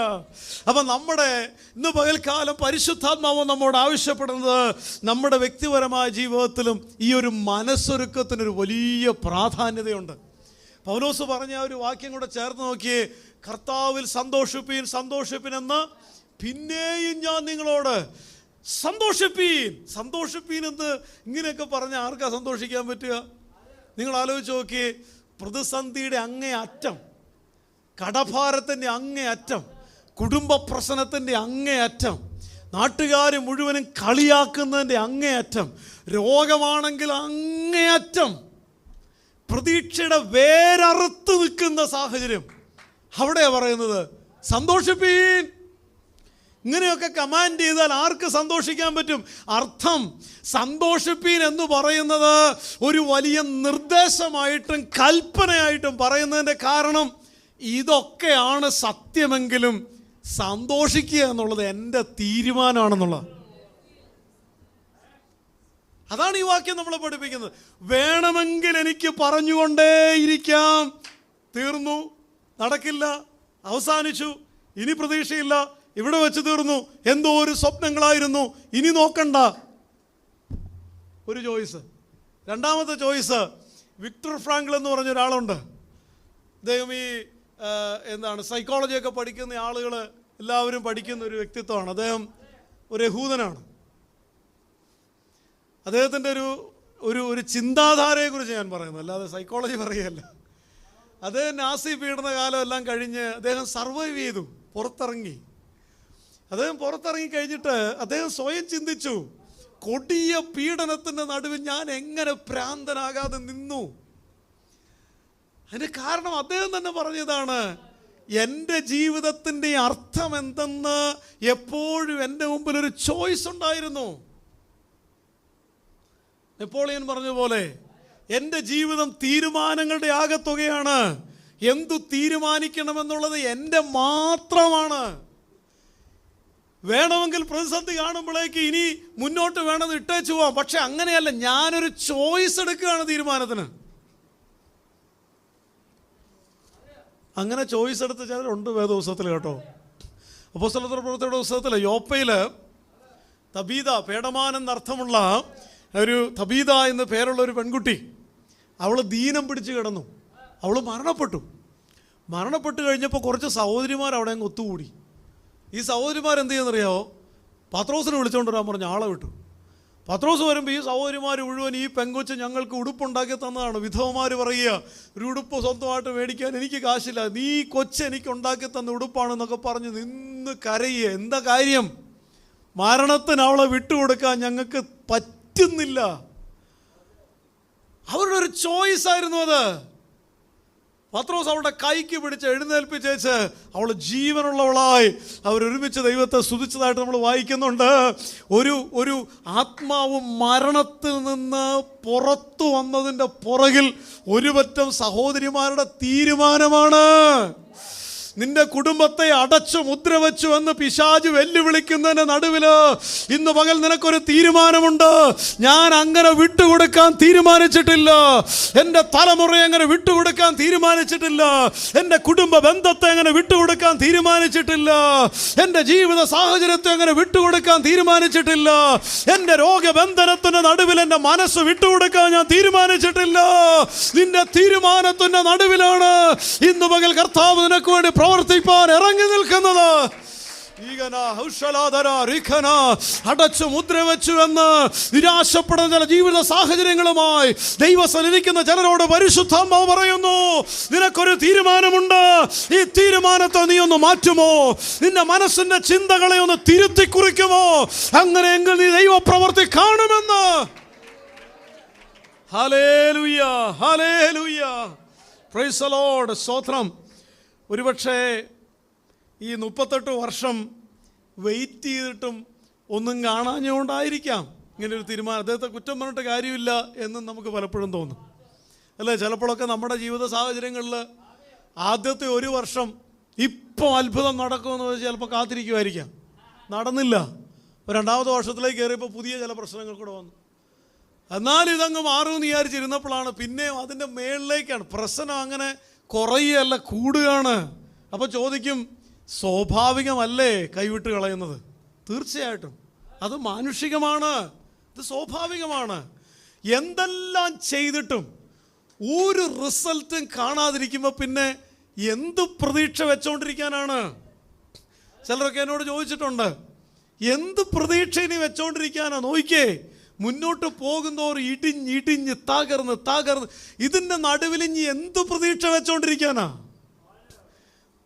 അപ്പൊ നമ്മുടെ ഇന്ന് പകൽക്കാലം പരിശുദ്ധാത്മാവ് നമ്മോട് ആവശ്യപ്പെടുന്നത്, നമ്മുടെ വ്യക്തിപരമായ ജീവിതത്തിലും ഈ ഒരു മനസ്സൊരുക്കത്തിനൊരു വലിയ പ്രാധാന്യതയുണ്ട്. പൗലോസ് പറഞ്ഞ ആ ഒരു വാക്യം കൂടെ ചേർത്ത് നോക്കിയേ, കർത്താവിൽ സന്തോഷിപ്പീൻ, സന്തോഷിപ്പീൻ എന്ന് പിന്നെയും ഞാൻ നിങ്ങളോട് സന്തോഷിപ്പീൻ. സന്തോഷിപ്പീൻ എന്ന് ഇങ്ങനെയൊക്കെ പറഞ്ഞാൽ ആർക്കാ സന്തോഷിക്കാൻ പറ്റുക? നിങ്ങൾ ആലോചിച്ച് നോക്കിയേ, പ്രതിസന്ധിയുടെ അങ്ങേ അറ്റം, കടഭാരത്തിൻ്റെ അങ്ങേ അറ്റം, കുടുംബ പ്രശ്നത്തിൻ്റെ അങ്ങേ അറ്റം, നാട്ടുകാർ മുഴുവനും കളിയാക്കുന്നതിൻ്റെ അങ്ങേ അറ്റം, രോഗമാണെങ്കിൽ അങ്ങേ അറ്റം, പ്രതീക്ഷയുടെ വേരറുത്ത് നിൽക്കുന്ന സാഹചര്യം, അവിടെയാ പറയുന്നത് സന്തോഷിപ്പീൻ. ഇങ്ങനെയൊക്കെ കമാൻഡ് ചെയ്താൽ ആർക്ക് സന്തോഷിക്കാൻ പറ്റും? അർത്ഥം, സന്തോഷിപ്പീൻ എന്ന് പറയുന്നത് ഒരു വലിയ നിർദ്ദേശമായിട്ടും കൽപ്പനയായിട്ടും പറയുന്നതിൻ്റെ കാരണം, ഇതൊക്കെയാണ് സത്യമെങ്കിലും സന്തോഷിക്കുക എന്നുള്ളത് എൻ്റെ തീരുമാനമാണെന്നുള്ളത്. അതാണ് ഈ വാക്യം നമ്മളെ പഠിപ്പിക്കുന്നത്. വേണമെങ്കിൽ എനിക്ക് പറഞ്ഞുകൊണ്ടേയിരിക്കാം, തീർന്നു, നടക്കില്ല, അവസാനിച്ചു, ഇനി പ്രതീക്ഷയില്ല, ഇവിടെ വെച്ച് തീർന്നു, എന്തോ ഒരു സ്വപ്നങ്ങളായിരുന്നു, ഇനി നോക്കണ്ട. ഒരു ചോയ്സ്. രണ്ടാമത്തെ ചോയ്സ്, വിക്ടർ ഫ്രാങ്കിൾ എന്ന് പറഞ്ഞ ഒരാളുണ്ട്. അദ്ദേഹം ഈ സൈക്കോളജിയൊക്കെ പഠിക്കുന്ന ആളുകൾ എല്ലാവരും പഠിക്കുന്ന ഒരു വ്യക്തിത്വമാണ്. അദ്ദേഹം ഒരു യഹൂദനാണ്. അദ്ദേഹത്തിൻ്റെ ഒരു ചിന്താധാരയെക്കുറിച്ച് ഞാൻ പറയുന്നു, അല്ലാതെ സൈക്കോളജി പറയുകയല്ല. അദ്ദേഹം നാസി പീഡന കാലം എല്ലാം കഴിഞ്ഞ് അദ്ദേഹം സർവൈവ് ചെയ്തു, പുറത്തിറങ്ങി. അദ്ദേഹം പുറത്തിറങ്ങി കഴിഞ്ഞിട്ട് അദ്ദേഹം സ്വയം ചിന്തിച്ചു, കൊടിയ പീഡനത്തിൻ്റെ നടുവിൽ ഞാൻ എങ്ങനെ ഭ്രാന്തനാകാതെ നിന്നു. അതിൻ്റെ കാരണം അദ്ദേഹം തന്നെ പറഞ്ഞതാണ്, എൻ്റെ ജീവിതത്തിൻ്റെ അർത്ഥം എന്തെന്ന് എപ്പോഴും എൻ്റെ മുമ്പിൽ ഒരു ചോയ്സ് ഉണ്ടായിരുന്നു. നെപ്പോളിയൻ പറഞ്ഞ പോലെ, എൻ്റെ ജീവിതം തീരുമാനങ്ങളുടെ ആകത്തുകയാണ്. എന്തു തീരുമാനിക്കണമെന്നുള്ളത് എൻ്റെ മാത്രമാണ്. വേണമെങ്കിൽ പ്രതിസന്ധി കാണുമ്പോഴേക്ക് ഇനി മുന്നോട്ട് വേണമെന്ന് ഇട്ടേച്ചു പോവാം. പക്ഷെ അങ്ങനെയല്ല, ഞാനൊരു ചോയ്സ് എടുക്കുകയാണ് തീരുമാനത്തിന്. അങ്ങനെ ചോയ്സ് എടുത്ത ചിലരുണ്ട് വേദപുസ്തകത്തിൽ കേട്ടോ. അപ്പോസ്തലരുടെ പ്രവൃത്തിയുടെ പുസ്തകത്തിൽ യോപ്പയിൽ തബീത, പേടമാൻ എന്നർത്ഥമുള്ള ഒരു തബീത എന്ന് പേരുള്ള ഒരു പെൺകുട്ടി, അവൾ ദീനം പിടിച്ച് കിടന്നു. അവൾ മരണപ്പെട്ട് കഴിഞ്ഞപ്പോൾ കുറച്ച് സഹോദരിമാർ അവിടെ അങ്ങ് ഒത്തുകൂടി. ഈ സഹോദരിമാർ എന്ത് ചെയ്യുന്നറിയാമോ? പത്രോസിനെ വിളിച്ചുകൊണ്ട് വരാൻ പറഞ്ഞ് ആളെ വിട്ടു. പത്രോസ് വരുമ്പോൾ ഈ സഹോദരിമാർ മുഴുവൻ, ഈ പെങ്കൊച്ച് ഞങ്ങൾക്ക് ഉടുപ്പുണ്ടാക്കി തന്നതാണ്. വിധവമാർ പറയുക, ഒരു ഉടുപ്പ് സ്വന്തമായിട്ട് മേടിക്കാൻ എനിക്ക് കാശില്ല, നീ കൊച്ച് എനിക്ക് ഉണ്ടാക്കി തന്ന ഉടുപ്പാണെന്നൊക്കെ പറഞ്ഞ് നിന്ന് കരയുക. എന്താ കാര്യം? മരണത്തിന് അവളെ വിട്ടുകൊടുക്കാൻ ഞങ്ങൾക്ക് പറ്റുന്നില്ല. അവരുടെ ഒരു ചോയ്സ് ആയിരുന്നു അത്. പത്രോസ് അവളുടെ കൈക്ക് പിടിച്ച് എഴുന്നേൽപ്പിച്ചേച്ച് അവൾ ജീവനുള്ളവളായി അവരൊരുമിച്ച് ദൈവത്തെ സ്തുതിച്ചതായിട്ട് നമ്മൾ വായിക്കുന്നുണ്ട്. ഒരു ആത്മാവ് മരണത്തിൽ നിന്ന് പുറത്തു വന്നതിൻ്റെ പുറകിൽ ഒരു പറ്റം സഹോദരിമാരുടെ തീരുമാനമാണ്. നിന്റെ കുടുംബത്തെ അടച്ചു മുദ്ര വെച്ചു എന്ന് പിശാച് വെല്ലുവിളിക്കുന്നതിന്റെ നടുവില് ഇന്ന് പകൽ നിനക്കൊരു തീരുമാനമുണ്ട്. ഞാൻ അങ്ങനെ വിട്ടുകൊടുക്കാൻ തീരുമാനിച്ചിട്ടില്ല. എൻ്റെ തലമുറയെ അങ്ങനെ വിട്ടുകൊടുക്കാൻ തീരുമാനിച്ചിട്ടില്ല. എൻ്റെ കുടുംബ ബന്ധത്തെ അങ്ങനെ വിട്ടുകൊടുക്കാൻ തീരുമാനിച്ചിട്ടില്ല. എൻ്റെ ജീവിത സാഹചര്യത്തെ അങ്ങനെ വിട്ടുകൊടുക്കാൻ തീരുമാനിച്ചിട്ടില്ല. എൻ്റെ രോഗബന്ധനത്തിന്റെ നടുവിൽ എൻ്റെ മനസ്സ് വിട്ടുകൊടുക്കാൻ ഞാൻ തീരുമാനിച്ചിട്ടില്ല. നിന്റെ തീരുമാനത്തിന്റെ നടുവിലാണ് ഇന്ന് പകൽ കർത്താവ് നിനക്ക് വേണ്ടി പ്രവർത്തിപ്പാൻ ഇറങ്ങി നിൽക്കുന്നത്. അടച്ചു മുദ്ര വെച്ചു എന്ന് നിരാശപ്പെടുന്ന ചില ജീവിത സാഹചര്യങ്ങളുമായി ദൈവസന്നിധിക്കുന്ന ചിലരോട് പരിശുദ്ധാത്മാവ് പറയുന്നു, നിനക്കൊരു തീരുമാനമുണ്ട്. ഈ തീരുമാനത്തെ നീ ഒന്ന് മാറ്റുമോ? നിന്റെ മനസ്സിന്റെ ചിന്തകളെ ഒന്ന് തിരുത്തി കുറിക്കുമോ? അങ്ങനെയെങ്കിൽ നീ ദൈവപ്രവൃത്തി കാണുമെന്ന്. Hallelujah, hallelujah, praise the Lord. സ്തോത്രം. ഒരുപക്ഷേ ഈ 38 വർഷം വെയിറ്റ് ചെയ്തിട്ടും ഒന്നും കാണാഞ്ഞുകൊണ്ടായിരിക്കാം ഇങ്ങനൊരു തീരുമാനം. അദ്ദേഹത്തെ കുറ്റം പറഞ്ഞിട്ട് കാര്യമില്ല എന്ന് നമുക്ക് പലപ്പോഴും തോന്നും, അല്ലേ? ചിലപ്പോഴൊക്കെ നമ്മുടെ ജീവിത സാഹചര്യങ്ങളിൽ ആദ്യത്തെ 1 വർഷം ഇപ്പോൾ അത്ഭുതം നടക്കുമെന്ന് വെച്ചാൽ ചിലപ്പോൾ കാത്തിരിക്കുമായിരിക്കാം, നടന്നില്ല. 2ാമത്തെ വർഷത്തിലേക്ക് കയറിയപ്പോൾ പുതിയ ചില പ്രശ്നങ്ങൾ കൂടെ വന്നു. എന്നാൽ ഇതങ്ങ് മാറുമെന്ന് വിചാരിച്ചിരുന്നപ്പോഴാണ് പിന്നെയും അതിൻ്റെ മേളിലേക്കാണ് പ്രശ്നം. അങ്ങനെ കുറയുകയല്ല, കൂടുകയാണ്. അപ്പോൾ ചോദിക്കും, സ്വാഭാവികമല്ലേ കൈവിട്ട് കളയുന്നത്? തീർച്ചയായിട്ടും അത് മാനുഷികമാണ്, ഇത് സ്വാഭാവികമാണ്. എന്തെല്ലാം ചെയ്തിട്ടും ഒരു റിസൾട്ടും കാണാതിരിക്കുമ്പോൾ പിന്നെ എന്ത് പ്രതീക്ഷ വെച്ചോണ്ടിരിക്കാനാണ്? ചിലരൊക്കെ എന്നോട് ചോദിച്ചിട്ടുണ്ട്, എന്ത് പ്രതീക്ഷ ഇനി വെച്ചോണ്ടിരിക്കാനാ? നോക്കിക്കേ, മുന്നോട്ട് പോകുന്നവർ ഇടിഞ്ഞിടിഞ്ഞ് തകർന്ന് ഇതിൻ്റെ നടുവിൽ ഇനി എന്ത് പ്രതീക്ഷ വെച്ചോണ്ടിരിക്കാനാ?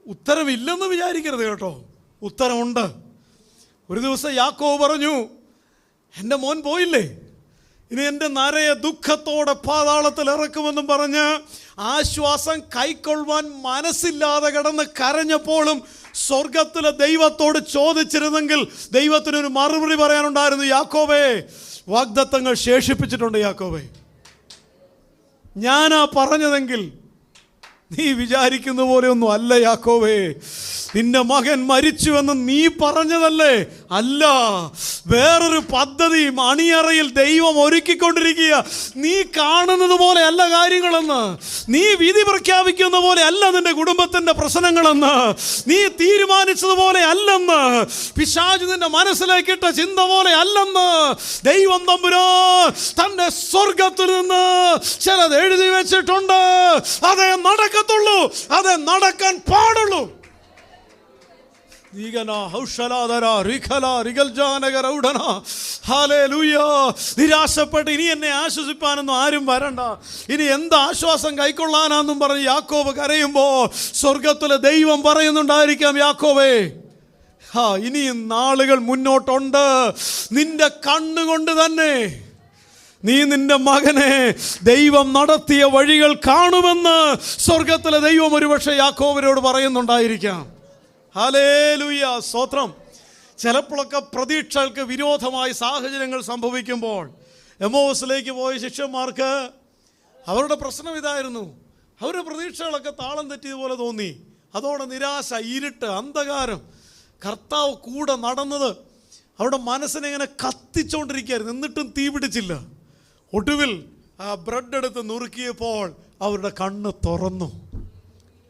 ഉത്തരവില്ലെന്ന് വിചാരിക്കരുത് കേട്ടോ, ഉത്തരമുണ്ട്. ഒരു ദിവസം യാക്കോബ് പറഞ്ഞു, എൻ്റെ മോൻ പോയില്ലേ, ഇനി എൻ്റെ നരയെ ദുഃഖത്തോടെ പാതാളത്തിൽ ഇറക്കുമെന്നും പറഞ്ഞ് ആശ്വാസം കൈക്കൊള്ളുവാൻ മനസ്സില്ലാതെ കിടന്ന് കരഞ്ഞപ്പോഴും സ്വർഗത്തിലെ ദൈവത്തോട് ചോദിച്ചിരുന്നെങ്കിൽ ദൈവത്തിനൊരു മറുപടി പറയാനുണ്ടായിരുന്നു. യാക്കോബേ, വാഗ്ദത്തങ്ങൾ ശേഷിപ്പിച്ചിട്ടുണ്ട് യാക്കോബേ, ഞാനാ പറഞ്ഞതെങ്കിൽ നീ വിചാരിക്കുന്ന പോലെ ഒന്നും അല്ല യാക്കോബേ. നിന്റെ മകൻ മരിച്ചുവെന്ന് നീ പറഞ്ഞതല്ലേ? അല്ല, വേറൊരു പദ്ധതി അണിയറയിൽ ദൈവം ഒരുക്കിക്കൊണ്ടിരിക്കുക. നീ കാണുന്നത് പോലെ അല്ല കാര്യങ്ങളെന്ന്, നീ വിധി പ്രഖ്യാപിക്കുന്ന പോലെ അല്ല നിന്റെ കുടുംബത്തിന്റെ പ്രശ്നങ്ങളെന്ന്, നീ തീരുമാനിച്ചതുപോലെ അല്ലെന്ന്, പിശാച് നിന്റെ മനസ്സിലേക്കിട്ട ചിന്ത പോലെ അല്ലെന്ന് ദൈവം തമ്പുരാൻ തന്റെ സ്വർഗത്തിൽ നിന്ന് ചിലത് എഴുതി വെച്ചിട്ടുണ്ട്. അതേ നടക്കത്തുള്ളൂ, അതേ നടക്കാൻ പാടുള്ളൂ. നിരാശപ്പെട്ട് ഇനി എന്നെ ആശ്വസിപ്പാനൊന്നും ആരും വരണ്ട, ഇനി എന്ത് ആശ്വാസം കൈക്കൊള്ളാനാന്നും പറഞ്ഞ് യാക്കോബ് കരയുമ്പോൾ സ്വർഗത്തിലെ ദൈവം പറയുന്നുണ്ടായിരിക്കാം, യാക്കോബേ, ഇനിയും നാളുകൾ മുന്നോട്ടുണ്ട്. നിന്റെ കണ്ണുകൊണ്ട് തന്നെ നീ നിന്റെ മകനെ ദൈവം നടത്തിയ വഴികൾ കാണുമെന്ന് സ്വർഗത്തിലെ ദൈവം ഒരുപക്ഷെ യാക്കോബിനോട് പറയുന്നുണ്ടായിരിക്കാം. ഹല്ലേലൂയ, സ്തോത്രം. ചിലപ്പോഴൊക്കെ പ്രതീക്ഷകൾക്ക് വിരോധമായി സാഹചര്യങ്ങൾ സംഭവിക്കുമ്പോൾ എമ്മോസിലേക്ക് പോയ ശിഷ്യന്മാർക്ക് അവരുടെ പ്രശ്നം ഇതായിരുന്നു. അവരുടെ പ്രതീക്ഷകളൊക്കെ താളം തെറ്റിയതുപോലെ തോന്നി. അതോടെ നിരാശ, ഇരുട്ട്, അന്ധകാരം. കർത്താവ് കൂടെ നടന്നത് അവരുടെ മനസ്സിനെ ഇങ്ങനെ കത്തിച്ചോണ്ടിരിക്കുകയായിരുന്നു, എന്നിട്ടും തീ പിടിച്ചില്ല. ഒടുവിൽ ആ ബ്രെഡ് എടുത്ത് നുറുക്കിയപ്പോൾ അവരുടെ കണ്ണ് തുറന്നു.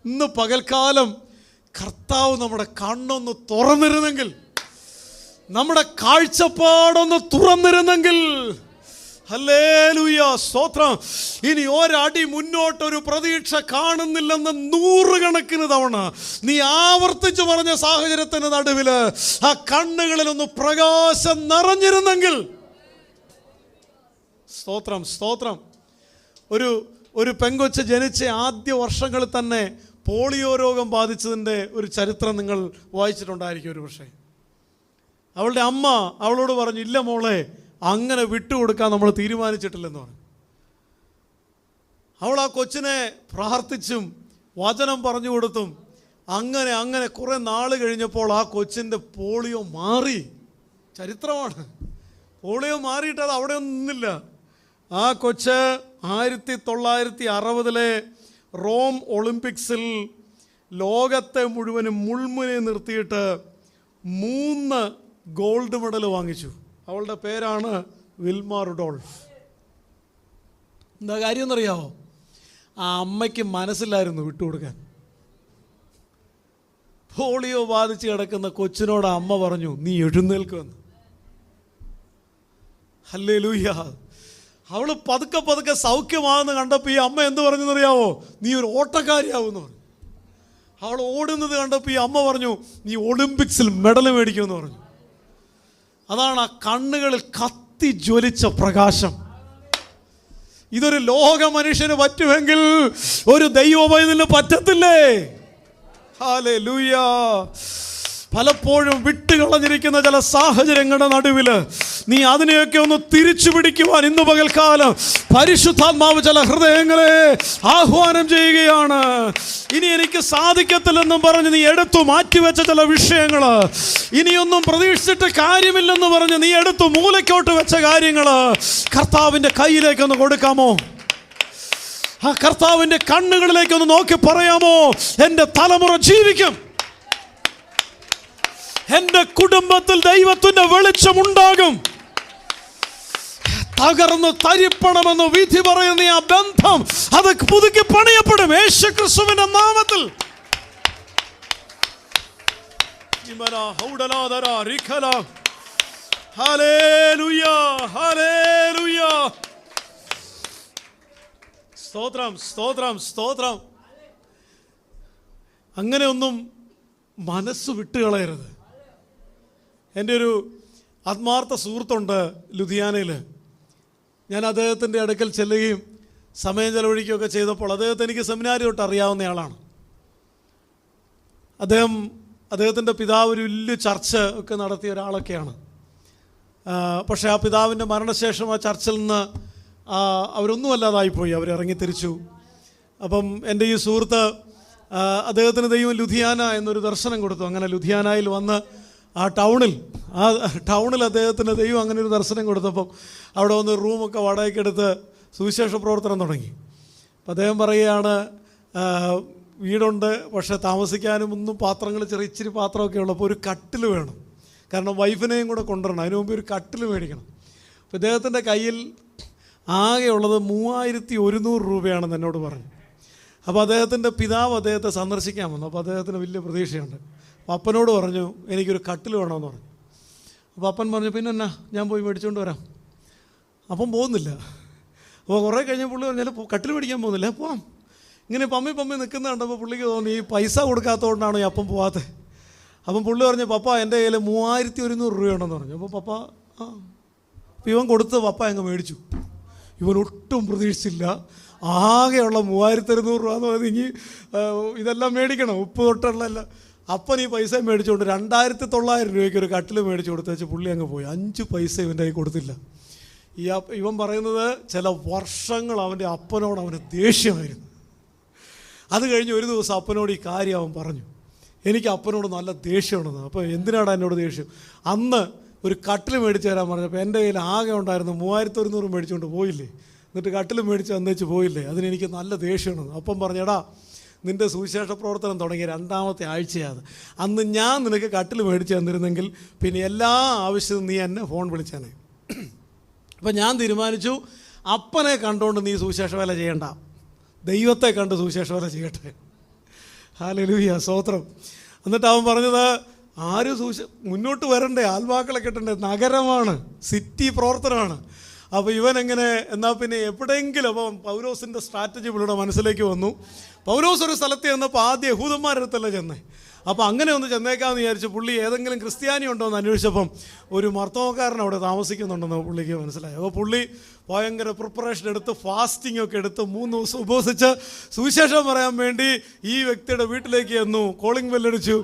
ഇന്ന് പകൽക്കാലം കർത്താവ് നമ്മുടെ കണ്ണൊന്ന് തുറന്നിരുന്നെങ്കിൽ, നമ്മുടെ കാഴ്ചപ്പാടൊന്ന് തുറന്നിരുന്നെങ്കിൽ, ഹല്ലേലൂയ, സ്തോത്രം. ഇനി ഒരടി മുന്നോട്ടൊരു പ്രതീക്ഷ കാണുന്നില്ലെന്ന് 100 കണക്കിന് തവണ നീ ആവർത്തിച്ചു പറഞ്ഞ സാഹചര്യത്തിന് നടുവിൽ ആ കണ്ണുകളിലൊന്ന് പ്രകാശം നിറഞ്ഞിരുന്നെങ്കിൽ, സ്തോത്രം, സ്തോത്രം. ഒരു പെങ്കൊച്ച് ജനിച്ച ആദ്യ വർഷങ്ങളിൽ തന്നെ പോളിയോ രോഗം ബാധിച്ചതിൻ്റെ ഒരു ചരിത്രം നിങ്ങൾ വായിച്ചിട്ടുണ്ടായിരിക്കും ഒരു പക്ഷേ. അവളുടെ അമ്മ അവളോട് പറഞ്ഞു, ഇല്ല മോളെ, അങ്ങനെ വിട്ടുകൊടുക്കാൻ നമ്മൾ തീരുമാനിച്ചിട്ടില്ലെന്ന് പറഞ്ഞു. അവൾ ആ കൊച്ചിനെ പ്രാർത്ഥിച്ചും വചനം പറഞ്ഞു കൊടുത്തും അങ്ങനെ കുറേ നാൾ കഴിഞ്ഞപ്പോൾ ആ കൊച്ചിൻ്റെ പോളിയോ മാറി. ചരിത്രമാണ്. പോളിയോ മാറിയിട്ട് അത് അവിടെ ഒന്നും നിന്നില്ല. ആ കൊച്ച് 1960 റോം ഒളിമ്പിക്സിൽ ലോകത്തെ മുഴുവനും മുൾമുനെ നിർത്തിയിട്ട് 3 ഗോൾഡ് മെഡൽ വാങ്ങിച്ചു. അവളുടെ പേരാണ് വിൽമ റുഡോൾഫ്. എന്താ കാര്യം എന്നറിയാമോ? ആ അമ്മയ്ക്ക് മനസ്സിലായിരുന്നു വിട്ടുകൊടുക്കാൻ. പോളിയോ ബാധിച്ച് കിടക്കുന്ന കൊച്ചിനോട് അമ്മ പറഞ്ഞു, നീ എഴുന്നേൽക്കുമെന്ന്. ഹല്ലേലൂയ. അവൾ പതുക്കെ സൗഖ്യമാകുന്ന കണ്ടപ്പോൾ ഈ അമ്മ എന്ത് പറഞ്ഞെന്നറിയാവോ? നീ ഒരു ഓട്ടക്കാരിയാവുമെന്ന് പറഞ്ഞു. അവൾ ഓടുന്നത് കണ്ടപ്പോൾ ഈ അമ്മ പറഞ്ഞു, നീ ഒളിമ്പിക്സിൽ മെഡൽ മേടിക്കുമെന്ന് പറഞ്ഞു. അതാണ് ആ കണ്ണുകളിൽ കത്തി ജ്വലിച്ച പ്രകാശം. ഇതൊരു ലോക മനുഷ്യന് പറ്റുമെങ്കിൽ ഒരു ദൈവവൈദ്യന് പറ്റത്തില്ലേ? ഹല്ലേലൂയ. പലപ്പോഴും വിട്ടുകളഞ്ഞിരിക്കുന്ന ചില സാഹചര്യങ്ങളുടെ നടുവിൽ നീ അതിനെയൊക്കെ ഒന്ന് തിരിച്ചു പിടിക്കുവാൻ ഇന്ന് പകൽക്കാലം പരിശുദ്ധാത്മാവ് ചില ഹൃദയങ്ങളെ ആഹ്വാനം ചെയ്യുകയാണ്. ഇനി എനിക്ക് സാധിക്കത്തില്ലെന്നും പറഞ്ഞ് നീ എടുത്തു മാറ്റിവെച്ച ചില വിഷയങ്ങൾ, ഇനിയൊന്നും പ്രതീക്ഷിച്ചിട്ട് കാര്യമില്ലെന്ന് പറഞ്ഞ് നീ എടുത്തു മൂലയ്ക്കോട്ട് വെച്ച കാര്യങ്ങൾ കർത്താവിൻ്റെ കയ്യിലേക്കൊന്ന് കൊടുക്കാമോ? ആ കർത്താവിൻ്റെ കണ്ണുകളിലേക്കൊന്ന് നോക്കി പറയാമോ, എൻ്റെ തലമുറ ജീവിക്കും, എൻ്റെ കുടുംബത്തിൽ ദൈവത്തിൻ്റെ വെളിച്ചമുണ്ടാകും, തകർന്ന് തരിപ്പണമെന്ന് വിധി പറയുന്ന ആ ബന്ധം അത് പുതുക്കി പണിയപ്പെടും യേശുക്രിസ്തുവിന്റെ നാമത്തിൽ. Hallelujah, hallelujah. സ്തോത്രം, സ്തോത്രം, സ്തോത്രം. അങ്ങനെയൊന്നും മനസ്സ് വിട്ടുകളയരുത്. എൻ്റെ ഒരു ആത്മാർത്ഥ സുഹൃത്തുണ്ട് ലുധിയാനയിൽ. ഞാൻ അദ്ദേഹത്തിൻ്റെ അടുക്കൽ ചെല്ലുകയും സമയം ചെലവഴിക്കുകയൊക്കെ ചെയ്തപ്പോൾ അദ്ദേഹത്തെ എനിക്ക് സെമിനാരി തൊട്ട് അറിയാവുന്ന ആളാണ്. അദ്ദേഹത്തിൻ്റെ പിതാവ് ഒരു വലിയ ചർച്ച് ഒക്കെ നടത്തിയ ഒരാളൊക്കെയാണ്. പക്ഷേ ആ പിതാവിൻ്റെ മരണശേഷം ആ ചർച്ചിൽ നിന്ന് അവരൊന്നും അല്ലാതായിപ്പോയി, അവർ ഇറങ്ങിത്തിരിച്ചു. അപ്പം എൻ്റെ ഈ സുഹൃത്ത് അദ്ദേഹത്തിന് ദൈവം ലുധിയാന എന്നൊരു ദർശനം കൊടുത്തു. അങ്ങനെ ലുധിയാനയിൽ വന്ന് ആ ടൗണിൽ അദ്ദേഹത്തിന് ദൈവം അങ്ങനെ ഒരു ദർശനം കൊടുത്തപ്പം അവിടെ വന്ന് റൂമൊക്കെ വാടകയ്ക്കെടുത്ത് സുവിശേഷ പ്രവർത്തനം തുടങ്ങി. അപ്പം അദ്ദേഹം പറയുകയാണ്, വീടുണ്ട്, പക്ഷേ താമസിക്കാനും ഒന്നും പാത്രങ്ങൾ ഇച്ചിരി പാത്രമൊക്കെ ഉള്ളപ്പോൾ ഒരു കട്ടിൽ വേണം, കാരണം വൈഫിനെയും കൂടെ കൊണ്ടുവരണം, അതിനു മുമ്പ് ഒരു കട്ടിൽ മേടിക്കണം. അപ്പോൾ ഇദ്ദേഹത്തിൻ്റെ കയ്യിൽ ആകെയുള്ളത് 3100 രൂപയാണെന്ന് എന്നോട് പറഞ്ഞു. അപ്പോൾ അദ്ദേഹത്തിൻ്റെ പിതാവ് അദ്ദേഹത്തെ സന്ദർശിക്കാൻ വന്നു. അപ്പോൾ അദ്ദേഹത്തിന് വലിയ പ്രതീക്ഷയുണ്ട്. അപ്പോൾ അപ്പനോട് പറഞ്ഞു, എനിക്കൊരു കട്ടിൽ വേണമെന്ന് പറഞ്ഞു. അപ്പോൾ അപ്പൻ പറഞ്ഞു, പിന്നെ എന്നാ ഞാൻ പോയി മേടിച്ചുകൊണ്ട് വരാം. അപ്പം പോകുന്നില്ല. അപ്പോൾ കുറേ കഴിഞ്ഞ പുള്ളി പറഞ്ഞാൽ കട്ടിൽ മേടിക്കാൻ പോകുന്നില്ല, പോവാം. ഇങ്ങനെ പമ്മി നിൽക്കുന്ന കണ്ടപ്പോൾ പുള്ളിക്ക് തോന്നി ഈ പൈസ കൊടുക്കാത്തതുകൊണ്ടാണോ ഈ അപ്പം പോവാത്തത്. അപ്പം പുള്ളി പറഞ്ഞു, പപ്പ എൻ്റെ കയ്യിൽ 3100 രൂപയുണ്ടെന്ന് പറഞ്ഞു. അപ്പോൾ പപ്പ അപ്പോൾ ഇവൻ കൊടുത്ത് പപ്പ അങ്ങ് മേടിച്ചു. ഇവൻ ഒട്ടും പ്രതീക്ഷിച്ചില്ല. ആകെയുള്ള 3100 രൂപ എന്ന് പറഞ്ഞ് ഇനി ഇതെല്ലാം മേടിക്കണം, ഉപ്പ് തൊട്ടുള്ള അപ്പൻ ഈ പൈസ മേടിച്ചുകൊണ്ട് 2900 രൂപയ്ക്ക് ഒരു കട്ടിൽ മേടിച്ച് കൊടുത്തേച്ച് പുള്ളി അങ്ങ് പോയി. 5 പൈസ ഇവൻ്റെ കയ്യിൽ കൊടുത്തില്ല. ഇവൻ പറയുന്നത് ചില വർഷങ്ങൾ അവൻ്റെ അപ്പനോട് അവന് ദേഷ്യമായിരുന്നു. അത് കഴിഞ്ഞ് ഒരു ദിവസം അപ്പനോട് ഈ കാര്യം അവൻ പറഞ്ഞു, എനിക്ക് അപ്പനോട് നല്ല ദേഷ്യമുണ്ടെന്ന്. അപ്പോൾ എന്തിനാണ് എന്നോട് ദേഷ്യം? അന്ന് ഒരു കട്ടിൽ മേടിച്ച് തരാൻ പറഞ്ഞപ്പോൾ എൻ്റെ കയ്യിൽ ആകെ ഉണ്ടായിരുന്നു 3100 മേടിച്ചുകൊണ്ട് പോയില്ലേ, എന്നിട്ട് കട്ടിൽ മേടിച്ച് തന്നേച്ച് പോയില്ലേ, അതിനെനിക്ക് നല്ല ദേഷ്യമുണ്ടെന്ന്. അപ്പം പറഞ്ഞെടാ, നിൻ്റെ സുവിശേഷ പ്രവർത്തനം തുടങ്ങിയ 2ാമത്തെ ആഴ്ചയാണ്. അന്ന് ഞാൻ നിനക്ക് കട്ടിൽ മേടിച്ച് തന്നിരുന്നെങ്കിൽ പിന്നെ എല്ലാ ആവശ്യവും നീ എന്നെ ഫോൺ വിളിച്ചേനെ. അപ്പം ഞാൻ തീരുമാനിച്ചു, അപ്പനെ കണ്ടുകൊണ്ട് നീ സുവിശേഷ വേല ചെയ്യണ്ട, ദൈവത്തെ കണ്ട് സുവിശേഷ വേല ചെയ്യട്ടെ. ഹല്ലേലൂയ, സ്തോത്രം. എന്നിട്ട് അവൻ പറഞ്ഞത്, ആരും മുന്നോട്ട് വരണ്ടേ, ആത്മാക്കളെ കിട്ടണ്ടേ, നഗരമാണ്, സിറ്റി പ്രവർത്തനമാണ്. അപ്പോൾ ഇവനെങ്ങനെ എന്നാൽ പിന്നെ എവിടെയെങ്കിലും. അപ്പം പൗലോസിൻ്റെ സ്ട്രാറ്റജി പുള്ളിയുടെ മനസ്സിലേക്ക് വന്നു. പൗലോസ് ഒരു സ്ഥലത്ത് ചെന്നപ്പോൾ ആദ്യം യഹൂദന്മാരുടെ അടുത്തല്ല ചെന്നേ. അപ്പോൾ അങ്ങനെ ഒന്ന് ചെന്നേക്കാമെന്ന് വിചാരിച്ചു. പുള്ളി ഏതെങ്കിലും ക്രിസ്ത്യാനി ഉണ്ടോ എന്ന് അന്വേഷിച്ചപ്പം ഒരു മർത്തോക്കാരൻ അവിടെ താമസിക്കുന്നുണ്ടെന്ന് പുള്ളിക്ക് മനസ്സിലായി. അപ്പോൾ പുള്ളി ഭയങ്കര പ്രിപ്പറേഷൻ എടുത്ത് ഫാസ്റ്റിംഗ് ഒക്കെ എടുത്ത് 3 ദിവസം ഉപവസിച്ച് സുവിശേഷം പറയാൻ വേണ്ടി ഈ വ്യക്തിയുടെ വീട്ടിലേക്ക് ചെന്നു. കോളിംഗ് ബെല്ലടിച്ചു.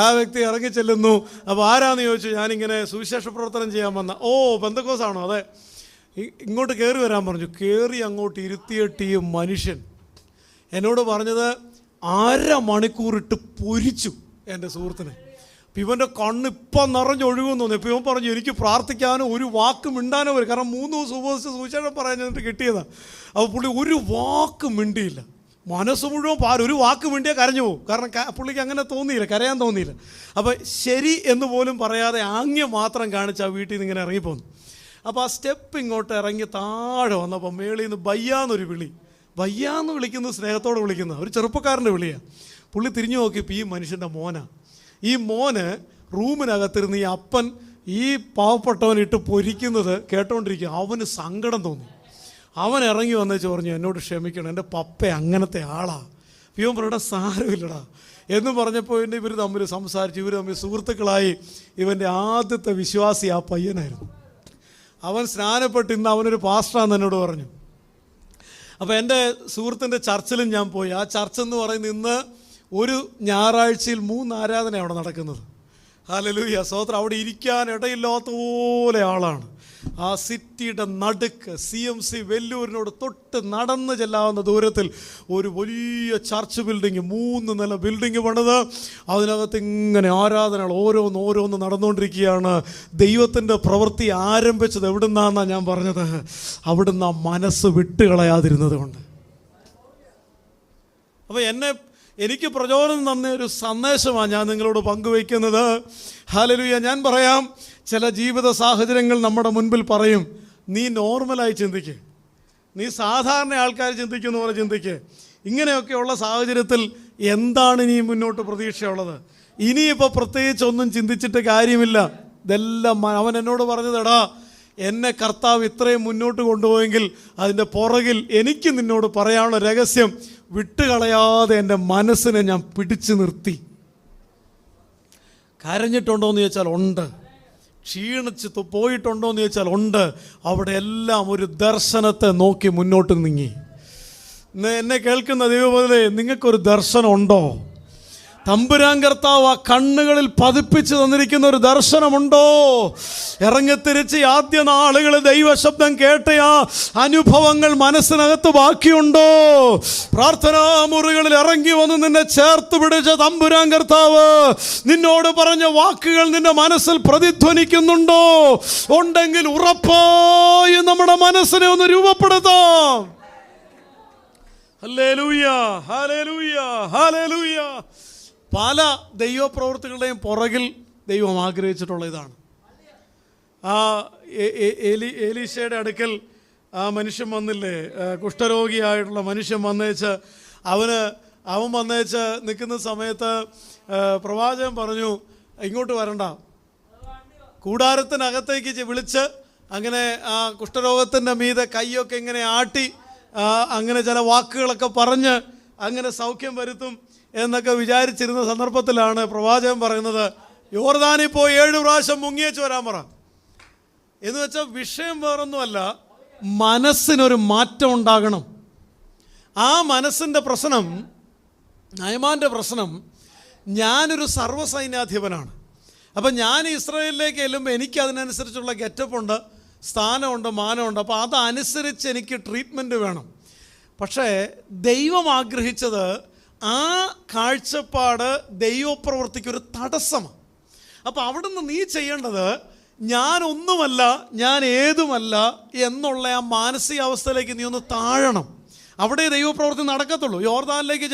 ആ വ്യക്തി ഇറങ്ങി ചെല്ലുന്നു. അപ്പോൾ ആരാന്ന് ചോദിച്ചു. ഞാനിങ്ങനെ സുവിശേഷ പ്രവർത്തനം ചെയ്യാൻ വന്ന. ഓ, പെന്തക്കോസാണോ? അതെ, ഇങ്ങോട്ട് കയറി വരാൻ പറഞ്ഞു. കയറി അങ്ങോട്ട് ഇരുത്തിയിട്ട് ഈ മനുഷ്യൻ എന്നോട് പറഞ്ഞത് 1/2 മണിക്കൂറിട്ട് പൊരിച്ചു എൻ്റെ സുഹൃത്തിനെ. അപ്പം ഇവൻ്റെ കണ്ണ് ഇപ്പം നിറഞ്ഞൊഴുകുമെന്ന് തോന്നി. ഇപ്പം ഇവൻ പറഞ്ഞു, എനിക്ക് പ്രാർത്ഥിക്കാനോ ഒരു വാക്ക് മിണ്ടാനോ വരും, കാരണം 3 ദിവസം ഉപവസിച്ച് സുവിശേഷം പറയാൻ ചെന്നിട്ട് കിട്ടിയതാണ്. അപ്പോൾ പുള്ളി ഒരു വാക്ക് മിണ്ടിയില്ല. മനസ്സ് മുഴുവൻ ഒരു വാക്ക് മിണ്ടിയാൽ കരഞ്ഞു പോകും, കാരണം പുള്ളിക്ക് അങ്ങനെ തോന്നിയില്ല, കരയാൻ തോന്നിയില്ല. അപ്പോൾ ശരി എന്ന് പോലും പറയാതെ ആംഗ്യം മാത്രം കാണിച്ച് ആ വീട്ടിൽ നിന്ന് ഇങ്ങനെ ഇറങ്ങിപ്പോന്നു. അപ്പോൾ ആ സ്റ്റെപ്പ് ഇങ്ങോട്ട് ഇറങ്ങി താഴെ വന്നപ്പോൾ മേളിൽ നിന്ന് ബയ്യാന്നൊരു വിളി. ബയ്യാന്ന് വിളിക്കുന്നത് സ്നേഹത്തോടെ വിളിക്കുന്ന ഒരു ചെറുപ്പക്കാരൻ്റെ വിളിയാണ്. പുള്ളി തിരിഞ്ഞു നോക്കിയപ്പോൾ ഈ മനുഷ്യൻ്റെ മോനാണ്. ഈ മോന് റൂമിനകത്തിരുന്ന് ഈ അപ്പൻ ഈ പാവപ്പെട്ടവനിട്ട് പൊരിക്കുന്നത് കേട്ടോണ്ടിരിക്കുക. അവന് സങ്കടം തോന്നി. അവൻ ഇറങ്ങി വന്നേച്ച് പറഞ്ഞു, എന്നോട് ക്ഷമിക്കണം, എൻ്റെ പപ്പ അങ്ങനത്തെ ആളാണ്, പിയോൻ പറയടാ സാരമില്ലടാ എന്ന് പറഞ്ഞപ്പോൾ പിന്നെ ഇവർ തമ്മിൽ സംസാരിച്ചു. ഇവർ തമ്മിൽ സുഹൃത്തുക്കളായി. ഇവൻ്റെ ആദ്യത്തെ വിശ്വാസി ആ പയ്യനായിരുന്നു. അവൻ സ്നാനപ്പെട്ട് ഇന്ന് അവനൊരു പാസ്റ്ററാന്ന് എന്നോട് പറഞ്ഞു. അപ്പോൾ എൻ്റെ സുഹൃത്തിൻ്റെ ചർച്ചിലും ഞാൻ പോയി. ആ ചർച്ചെന്ന് പറയുന്നത് ഇന്ന് ഒരു ഞായറാഴ്ചയിൽ 3 ആരാധന അവിടെ നടക്കുന്നത്. ഹല്ലേലൂയ, സ്തോത്രം. അവിടെ ഇരിക്കാൻ ഇടയില്ലാത്ത പോലെ ആളാണ്. ആ സിറ്റിയുടെ നടുക്ക് CMC വെല്ലൂരിനോട് തൊട്ട് നടന്ന് ചെല്ലാവുന്ന ദൂരത്തിൽ ഒരു വലിയ ചർച്ച് ബിൽഡിങ്, 3 നില ബിൽഡിങ് പണിത് അതിനകത്ത് ഇങ്ങനെ ആരാധനകൾ ഓരോന്ന് നടന്നുകൊണ്ടിരിക്കുകയാണ്. ദൈവത്തിൻ്റെ പ്രവൃത്തി ആരംഭിച്ചത് എവിടുന്നാന്നാണ് ഞാൻ പറഞ്ഞത്? അവിടുന്ന് ആ മനസ്സ് വിട്ടുകളയാതിരുന്നത് കൊണ്ട്. അപ്പോൾ എനിക്ക് പ്രചോദനം തന്ന ഒരു സന്ദേശമാണ് ഞാൻ നിങ്ങളോട് പങ്കുവയ്ക്കുന്നത്. ഹല്ലേലൂയ. ഞാൻ പറയാം, ചില ജീവിത സാഹചര്യങ്ങൾ നമ്മുടെ മുൻപിൽ പറയും, നീ നോർമലായി ചിന്തിക്കുക, നീ സാധാരണ ആൾക്കാർ ചിന്തിക്കുന്ന പോലെ ചിന്തിക്കുക. ഇങ്ങനെയൊക്കെയുള്ള സാഹചര്യത്തിൽ എന്താണ് ഇനി മുന്നോട്ട് പ്രതീക്ഷയുള്ളത്? ഇനിയിപ്പോൾ പ്രത്യേകിച്ച് ഒന്നും ചിന്തിച്ചിട്ട് കാര്യമില്ല. ഇതെല്ലാം അവൻ എന്നോട് പറഞ്ഞതെടാ, എന്നെ കർത്താവ് ഇത്രയും മുന്നോട്ട് കൊണ്ടുപോയെങ്കിൽ അതിൻ്റെ പുറകിൽ എനിക്ക് നിന്നോട് പറയാനുള്ള രഹസ്യം, വിട്ടുകളയാതെ എൻ്റെ മനസ്സിനെ ഞാൻ പിടിച്ചു നിർത്തി. കരഞ്ഞിട്ടുണ്ടോ എന്ന് ചോദിച്ചാൽ ഉണ്ട്. ക്ഷീണിച്ച് പോയിട്ടുണ്ടോ എന്ന് ചോദിച്ചാൽ ഉണ്ട്. അവിടെ എല്ലാം ഒരു ദർശനത്തെ നോക്കി മുന്നോട്ട് നീങ്ങി. എന്നെ കേൾക്കുന്ന ദൈവമേ, നിങ്ങൾക്കൊരു ദർശനം ഉണ്ടോ? തമ്പുരാൻ കർത്താവ് ആ കണ്ണുകളിൽ പതിപ്പിച്ച് തന്നിരിക്കുന്ന ഒരു ദർശനമുണ്ടോ? ഇറങ്ങിത്തിരിച്ച് ആദ്യ നാളുകളിൽ ദൈവശബ്ദം കേട്ട ആ അനുഭവങ്ങൾ മനസ്സിനകത്ത് ബാക്കിയുണ്ടോ? പ്രാർത്ഥനാ മുറികളിൽ ഇറങ്ങി വന്ന് നിന്നെ ചേർത്ത് പിടിച്ച തമ്പുരാൻ കർത്താവ് നിന്നോട് പറഞ്ഞ വാക്കുകൾ നിന്റെ മനസ്സിൽ പ്രതിധ്വനിക്കുന്നുണ്ടോ? ഉണ്ടെങ്കിൽ ഉറപ്പായും നമ്മുടെ മനസ്സിനെ ഒന്ന് രൂപപ്പെടുത്താം. Hallelujah, hallelujah, hallelujah. പല ദൈവപ്രവൃത്തികളുടെയും പുറകിൽ ദൈവം ആഗ്രഹിച്ചിട്ടുള്ള ഇതാണ്. ആ എലീശയുടെ അടുക്കൽ ആ മനുഷ്യൻ വന്നില്ലേ, കുഷ്ഠരോഗിയായിട്ടുള്ള മനുഷ്യൻ വന്നേച്ച് അവൻ വന്നേച്ച് നിൽക്കുന്ന സമയത്ത് പ്രവാചകൻ പറഞ്ഞു, ഇങ്ങോട്ട് വരണ്ട. കൂടാരത്തിനകത്തേക്ക് വിളിച്ച് അങ്ങനെ ആ കുഷ്ഠരോഗത്തിൻ്റെ മീതെ കൈയൊക്കെ ഇങ്ങനെ ആട്ടി അങ്ങനെ ചില വാക്കുകളൊക്കെ പറഞ്ഞ് അങ്ങനെ സൗഖ്യം വരുത്തും എന്നൊക്കെ വിചാരിച്ചിരുന്ന സന്ദർഭത്തിലാണ് പ്രവാചകൻ പറയുന്നത്, യോർദാനിൽ പോയി 7 പ്രാവശ്യം മുങ്ങിയേച്ച് വരാൻ പറ. എന്ന് വെച്ചാൽ വിഷയം വേറൊന്നുമല്ല, മനസ്സിനൊരു മാറ്റം ഉണ്ടാകണം. ആ മനസ്സിൻ്റെ പ്രശ്നം, നയമാൻ്റെ പ്രശ്നം, ഞാനൊരു സർവ്വസൈന്യാധിപനാണ്. അപ്പം ഞാൻ ഇസ്രായേലിലേക്ക് ചെല്ലുമ്പോൾ എനിക്ക് അതിനനുസരിച്ചുള്ള ഗെറ്റപ്പുണ്ട്, സ്ഥാനമുണ്ട്, മാനമുണ്ട്. അപ്പോൾ അതനുസരിച്ച് എനിക്ക് ട്രീറ്റ്മെൻറ്റ് വേണം. പക്ഷേ ദൈവം ആഗ്രഹിച്ചത് ആ കാഴ്ചപ്പാട് ദൈവപ്രവൃത്തിക്കൊരു തടസ്സമാണ്. അപ്പോൾ അവിടുന്ന് നീ ചെയ്യേണ്ടത് ഞാനൊന്നുമല്ല, ഞാൻ ഏതുമല്ല എന്നുള്ള ആ മാനസികാവസ്ഥയിലേക്ക് നീ ഒന്ന് താഴണം. അവിടെ ദൈവപ്രവൃത്തി നടക്കത്തുള്ളൂ. യോർദാനിലേക്ക്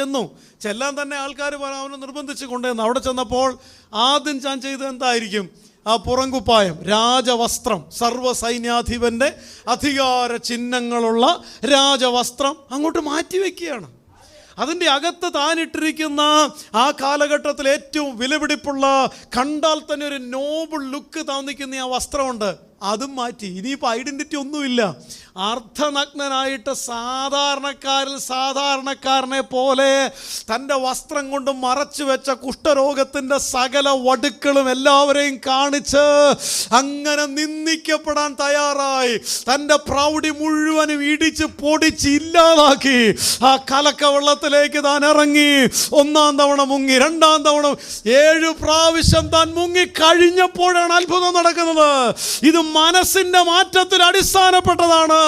ചെല്ലാൻ തന്നെ ആൾക്കാർ അവനെ നിർബന്ധിച്ച് കൊണ്ടുവന്നു. അവിടെ ചെന്നപ്പോൾ ആദ്യം ഞാൻ ചെയ്തത് എന്തായിരിക്കും? ആ പുറംകുപ്പായം, രാജവസ്ത്രം, സർവ്വസൈന്യാധിപൻ്റെ അധികാര ചിഹ്നങ്ങളുള്ള രാജവസ്ത്രം അങ്ങോട്ട് മാറ്റിവെക്കുകയാണ്. അതിൻ്റെ അകത്ത് താനിട്ടിരിക്കുന്ന ആ കാലഘട്ടത്തിൽ ഏറ്റവും വിലപിടിപ്പുള്ള, കണ്ടാൽ തന്നെ ഒരു നോബിൾ ലുക്ക് തോന്നിക്കുന്ന ആ വസ്ത്രമുണ്ട്, അതും മാറ്റി. ഇനിയിപ്പോൾ ഐഡൻറ്റിറ്റി ഒന്നുമില്ല. അർദ്ധനഗ്നനായിട്ട് സാധാരണക്കാരനെ പോലെ തൻ്റെ വസ്ത്രം കൊണ്ട് മറച്ചു വെച്ച കുഷ്ഠരോഗത്തിൻ്റെ സകല വടുക്കളും എല്ലാവരെയും കാണിച്ച് അങ്ങനെ നിന്ദിക്കപ്പെടാൻ തയ്യാറായി തൻ്റെ പ്രൗഢി മുഴുവനും ഇടിച്ച് പൊടിച്ച് ഇല്ലാതാക്കി ആ കലക്കവെള്ളത്തിലേക്ക് താൻ ഇറങ്ങി. 1-ാം തവണ മുങ്ങി, 2-ാം തവണ 7 പ്രാവശ്യം താൻ മുങ്ങി കഴിഞ്ഞപ്പോഴാണ് അത്ഭുതം നടക്കുന്നത്. ഇത് മനസ്സിന്റെ മാറ്റത്തിൽ അടിസ്ഥാനപ്പെട്ടതാണ്.